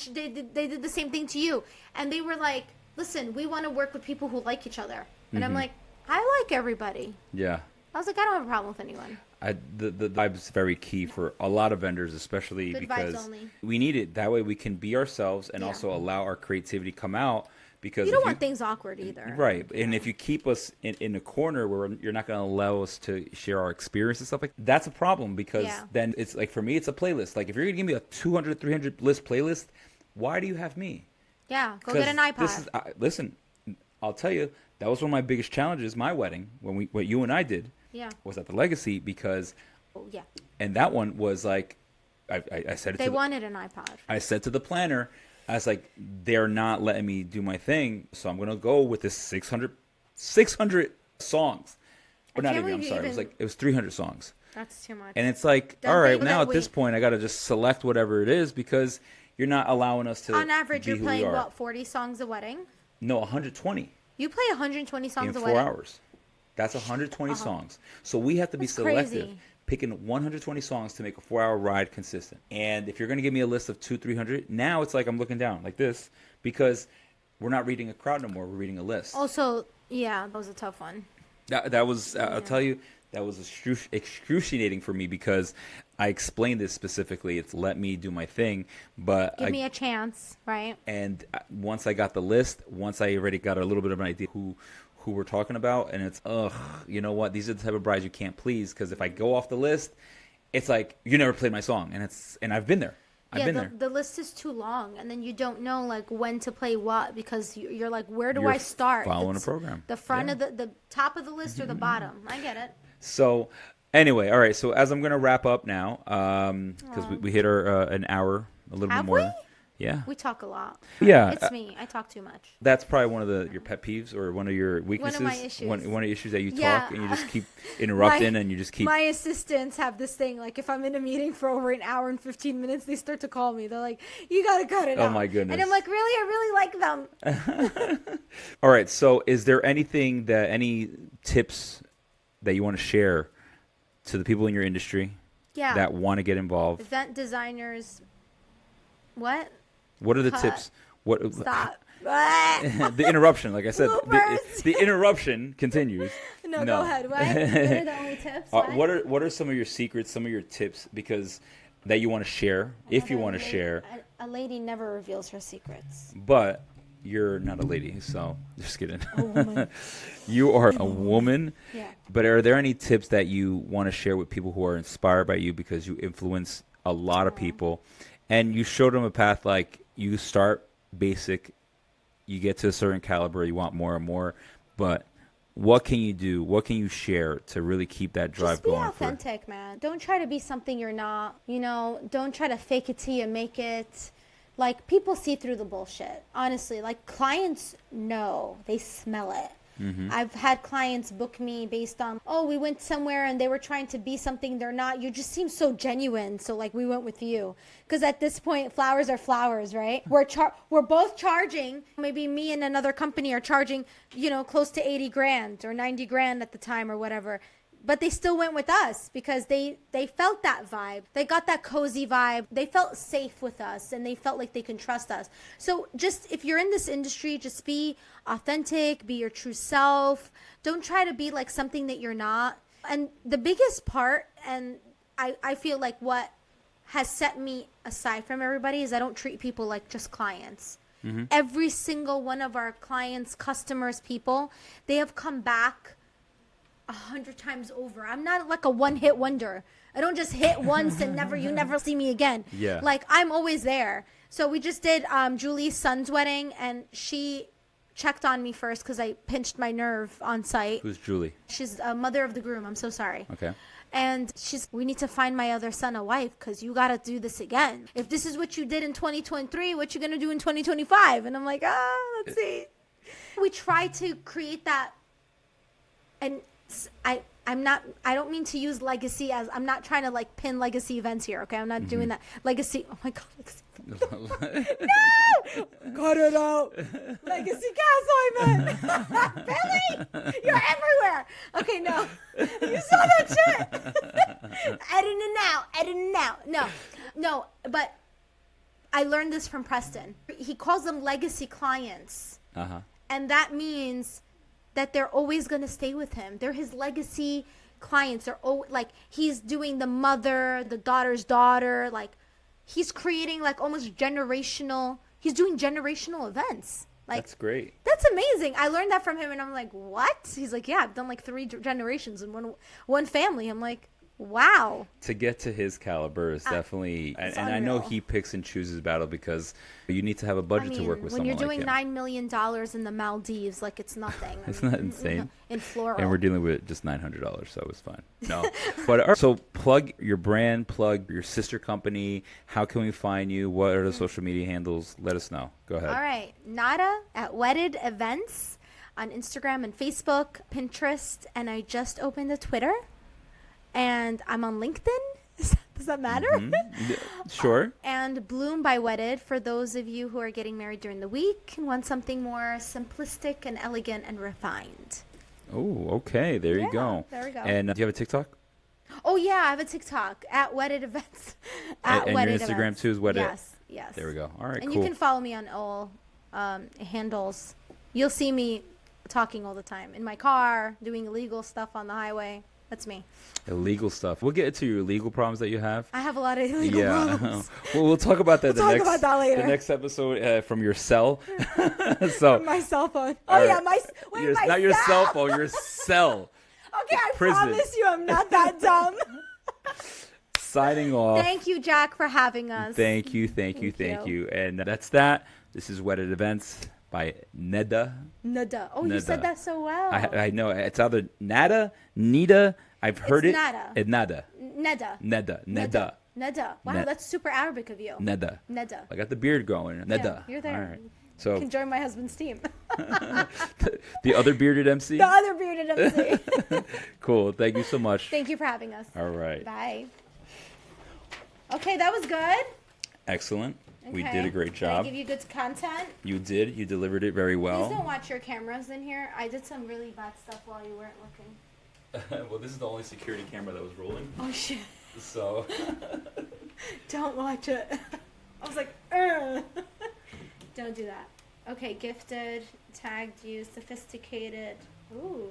[SPEAKER 2] they did the same thing to you. And they were like, listen, we want to work with people who like each other. And I'm like, I like everybody.
[SPEAKER 1] Yeah.
[SPEAKER 2] I was like, I don't have a problem with anyone.
[SPEAKER 1] The vibe is very key for a lot of vendors, especially
[SPEAKER 2] Good
[SPEAKER 1] because
[SPEAKER 2] vibes only.
[SPEAKER 1] we need it. That way we can be ourselves and
[SPEAKER 2] Yeah.
[SPEAKER 1] also allow our creativity to come out. Because
[SPEAKER 2] You don't
[SPEAKER 1] if
[SPEAKER 2] want things awkward either.
[SPEAKER 1] Right. And if you keep us in a corner where you're not going to allow us to share our experience and stuff like that, that's a problem because
[SPEAKER 2] Yeah.
[SPEAKER 1] then it's like, for me, it's a playlist. Like if you're going to give me a 200, 300 list playlist, why do you have me?
[SPEAKER 2] Yeah, go get an
[SPEAKER 1] 'Cause
[SPEAKER 2] iPod.
[SPEAKER 1] This is, listen, I'll tell you, that was one of my biggest challenges, my wedding, what you and I did,
[SPEAKER 2] Yeah.
[SPEAKER 1] was at the Legacy because,
[SPEAKER 2] Oh, yeah.
[SPEAKER 1] and that one was like, I said it
[SPEAKER 2] They
[SPEAKER 1] to
[SPEAKER 2] wanted an iPod.
[SPEAKER 1] I said to the planner, I was like, they're not letting me do my thing, so I'm going to go with this 600 songs. Or not
[SPEAKER 2] can't
[SPEAKER 1] even, I'm
[SPEAKER 2] believe you
[SPEAKER 1] sorry,
[SPEAKER 2] even-
[SPEAKER 1] it was 300 songs.
[SPEAKER 2] That's too much.
[SPEAKER 1] And it's like,
[SPEAKER 2] Don't
[SPEAKER 1] all right,
[SPEAKER 2] they-
[SPEAKER 1] now at
[SPEAKER 2] wait.
[SPEAKER 1] this point, I got to just select whatever it is because you're not allowing us to
[SPEAKER 2] On average,
[SPEAKER 1] be
[SPEAKER 2] you're
[SPEAKER 1] who we
[SPEAKER 2] playing,
[SPEAKER 1] are.
[SPEAKER 2] what, 40 songs a wedding?
[SPEAKER 1] No, 120
[SPEAKER 2] You play 120 songs
[SPEAKER 1] in
[SPEAKER 2] a
[SPEAKER 1] 4
[SPEAKER 2] wedding?
[SPEAKER 1] hours. That's 120 songs. So we have to be
[SPEAKER 2] That's
[SPEAKER 1] selective,
[SPEAKER 2] crazy.
[SPEAKER 1] picking 120 songs to make a 4-hour ride consistent. And if you're going to give me a list of 200-300, now it's like I'm looking down like this because we're not reading a crowd no more. We're reading a list.
[SPEAKER 2] Also, yeah, that was a tough one.
[SPEAKER 1] That was, I'll tell you, that was excruciating for me because I explained this specifically. It's let me do my thing, but
[SPEAKER 2] Give me a chance, right?
[SPEAKER 1] and once I got the list, once I already got a little bit of an idea who we're talking about, and it's you know what? These are the type of brides you can't please because if I go off the list, it's like you never played my song, and I've been there. I've been there.
[SPEAKER 2] The list is too long, and then you don't know like when to play what because you're like, where do
[SPEAKER 1] You're
[SPEAKER 2] I start?
[SPEAKER 1] following
[SPEAKER 2] It's
[SPEAKER 1] a program.
[SPEAKER 2] The front
[SPEAKER 1] Yeah.
[SPEAKER 2] of the top of the list or the bottom. I get it.
[SPEAKER 1] So Anyway, all right. So as I'm gonna wrap up now, because we hit our an hour, a little
[SPEAKER 2] Have
[SPEAKER 1] bit more.
[SPEAKER 2] we?
[SPEAKER 1] Yeah.
[SPEAKER 2] We talk a lot.
[SPEAKER 1] Yeah.
[SPEAKER 2] It's me. I talk too much.
[SPEAKER 1] That's probably one of your pet peeves or one of your weaknesses.
[SPEAKER 2] One of my issues.
[SPEAKER 1] One of the issues that you
[SPEAKER 2] Yeah.
[SPEAKER 1] talk and you just keep interrupting and you just keep.
[SPEAKER 2] My assistants have this thing, like if I'm in a meeting for over an hour and 15 minutes, they start to call me. They're like, you got to cut it out.
[SPEAKER 1] Oh, my goodness.
[SPEAKER 2] And I'm like, really? I really like them.
[SPEAKER 1] All right. So is there any tips that you want to share to the people in your industry
[SPEAKER 2] Yeah.
[SPEAKER 1] that want to get involved?
[SPEAKER 2] Event designers. What?
[SPEAKER 1] What are the
[SPEAKER 2] Cut.
[SPEAKER 1] tips? What?
[SPEAKER 2] Stop.
[SPEAKER 1] The interruption, like I said,
[SPEAKER 2] Bloopers.
[SPEAKER 1] the interruption continues.
[SPEAKER 2] No, go ahead. What? What are the only tips?
[SPEAKER 1] What are some of your secrets, some of your tips, because that you want to share, if you want to share?
[SPEAKER 2] A lady never reveals her secrets.
[SPEAKER 1] But you're not a lady, so just kidding.
[SPEAKER 2] A woman.
[SPEAKER 1] You are a woman.
[SPEAKER 2] Yeah.
[SPEAKER 1] But are there any tips that you want to share with people who are inspired by you because you influence a lot of people, and you showed them a path like you start basic, you get to a certain caliber, you want more and more, but what can you do? What can you share to really keep that drive going?
[SPEAKER 2] Just be authentic, man. Don't try to be something you're not. Don't try to fake it till you make it. Like, people see through the bullshit. Honestly, like, clients know. They smell it. Mm-hmm. I've had clients book me based on, we went somewhere and they were trying to be something they're not. You just seem so genuine, so like we went with you. Because at this point, flowers are flowers, right? We're both charging. Maybe me and another company are charging, close to 80 grand or 90 grand at the time or whatever. But they still went with us because they felt that vibe. They got that cozy vibe. They felt safe with us and they felt like they can trust us. So just if you're in this industry, just be authentic, be your true self. Don't try to be like something that you're not. And the biggest part, and I feel like what has set me aside from everybody, is I don't treat people like just clients. Mm-hmm. Every single one of our clients, customers, people, they have come back 100 times over. I'm not like a one-hit wonder. I don't just hit once and you never see me again.
[SPEAKER 1] Yeah.
[SPEAKER 2] Like, I'm always there. So we just did Julie's son's wedding, and she checked on me first because I pinched my nerve on site.
[SPEAKER 1] Who's Julie?
[SPEAKER 2] She's a mother of the groom. I'm so sorry.
[SPEAKER 1] Okay.
[SPEAKER 2] And we need to find my other son a wife because you got to do this again. If this is what you did in 2023, what you going to do in 2025? And I'm like, let's see. We try to create that. And I don't mean to use legacy as, I'm not trying to like pin legacy events here. Okay. I'm not doing that. Legacy. Oh my God. Legacy. No! Cut it out. Legacy Castle, I meant. Billy, you're everywhere. Okay, no. You saw that shit. Editing out. No, but I learned this from Preston. He calls them legacy clients. Uh-huh. And that means that they're always going to stay with him. They're his legacy clients. They're like, he's doing the mother, the daughter's daughter, like, he's creating like almost he's doing generational events. Like,
[SPEAKER 1] that's great.
[SPEAKER 2] That's amazing. I learned that from him and I'm like, what? He's like, yeah, I've done like 3 generations in one family. I'm like, wow.
[SPEAKER 1] To get to his caliber is definitely, and I know he picks and chooses battle because you need to have a budget to work with someone like him.
[SPEAKER 2] When you're doing $9 million in the Maldives, like, it's nothing.
[SPEAKER 1] It's not insane.
[SPEAKER 2] In floral.
[SPEAKER 1] And we're dealing with just $900, so it was fine. No. But so plug your brand, plug your sister company. How can we find you? What are the social media handles? Let us know. Go ahead.
[SPEAKER 2] All right. Nada at Wedded Events on Instagram and Facebook, Pinterest, and I just opened a Twitter. And I'm on LinkedIn. Does that matter?
[SPEAKER 1] Mm-hmm. Sure.
[SPEAKER 2] And Bloom by Wedded for those of you who are getting married during the week and want something more simplistic and elegant and refined.
[SPEAKER 1] Oh, okay. There you go.
[SPEAKER 2] There we go.
[SPEAKER 1] And do you have a TikTok?
[SPEAKER 2] Oh, yeah. I have a TikTok at Wedded Events.
[SPEAKER 1] And
[SPEAKER 2] Wedded
[SPEAKER 1] your Instagram
[SPEAKER 2] Events.
[SPEAKER 1] too is Wedded?
[SPEAKER 2] Yes.
[SPEAKER 1] There we go. All right,
[SPEAKER 2] and
[SPEAKER 1] cool.
[SPEAKER 2] you can follow me on all handles. You'll see me talking all the time. In my car, doing illegal stuff on the highway. That's me.
[SPEAKER 1] Illegal stuff. We'll get into your illegal problems that you have.
[SPEAKER 2] I have a lot of illegal problems.
[SPEAKER 1] Well, we'll talk about that.
[SPEAKER 2] Talk about that later.
[SPEAKER 1] The next episode from your cell. So
[SPEAKER 2] from my cell phone. Oh yeah, my
[SPEAKER 1] not your cell phone. Your cell.
[SPEAKER 2] Okay, I promise you, I'm not that dumb.
[SPEAKER 1] Signing off.
[SPEAKER 2] Thank you, Jack, for having us.
[SPEAKER 1] Thank you. And that's that. This is Wedded Events by Neda.
[SPEAKER 2] Neda. Oh, Neda. You said that so well.
[SPEAKER 1] I know. It's either Nada, Nida. I've heard
[SPEAKER 2] It's
[SPEAKER 1] it.
[SPEAKER 2] nada.
[SPEAKER 1] Nada.
[SPEAKER 2] Neda.
[SPEAKER 1] Neda. Neda.
[SPEAKER 2] Neda. Wow,
[SPEAKER 1] Ned-
[SPEAKER 2] that's super Arabic of you.
[SPEAKER 1] Neda.
[SPEAKER 2] Neda.
[SPEAKER 1] I got the beard going. Neda.
[SPEAKER 2] Yeah, you're there.
[SPEAKER 1] All right.
[SPEAKER 2] You
[SPEAKER 1] So
[SPEAKER 2] can join my husband's team.
[SPEAKER 1] the other bearded MC.
[SPEAKER 2] The other bearded MC.
[SPEAKER 1] Cool. Thank you so much.
[SPEAKER 2] Thank you for having us.
[SPEAKER 1] All right.
[SPEAKER 2] Bye. Okay, that was good.
[SPEAKER 1] Excellent. We
[SPEAKER 2] Okay.
[SPEAKER 1] did a great
[SPEAKER 2] Did I
[SPEAKER 1] job.
[SPEAKER 2] give you good content?
[SPEAKER 1] You did. You delivered it very
[SPEAKER 2] Please don't
[SPEAKER 1] well.
[SPEAKER 2] watch your cameras in here. I did some really bad stuff while you weren't looking.
[SPEAKER 1] Well, this is the only security camera that was rolling.
[SPEAKER 2] Oh shit.
[SPEAKER 1] So.
[SPEAKER 2] Don't watch it. I was like, Ugh. Don't do that. Okay, gifted, tagged you, sophisticated. Ooh.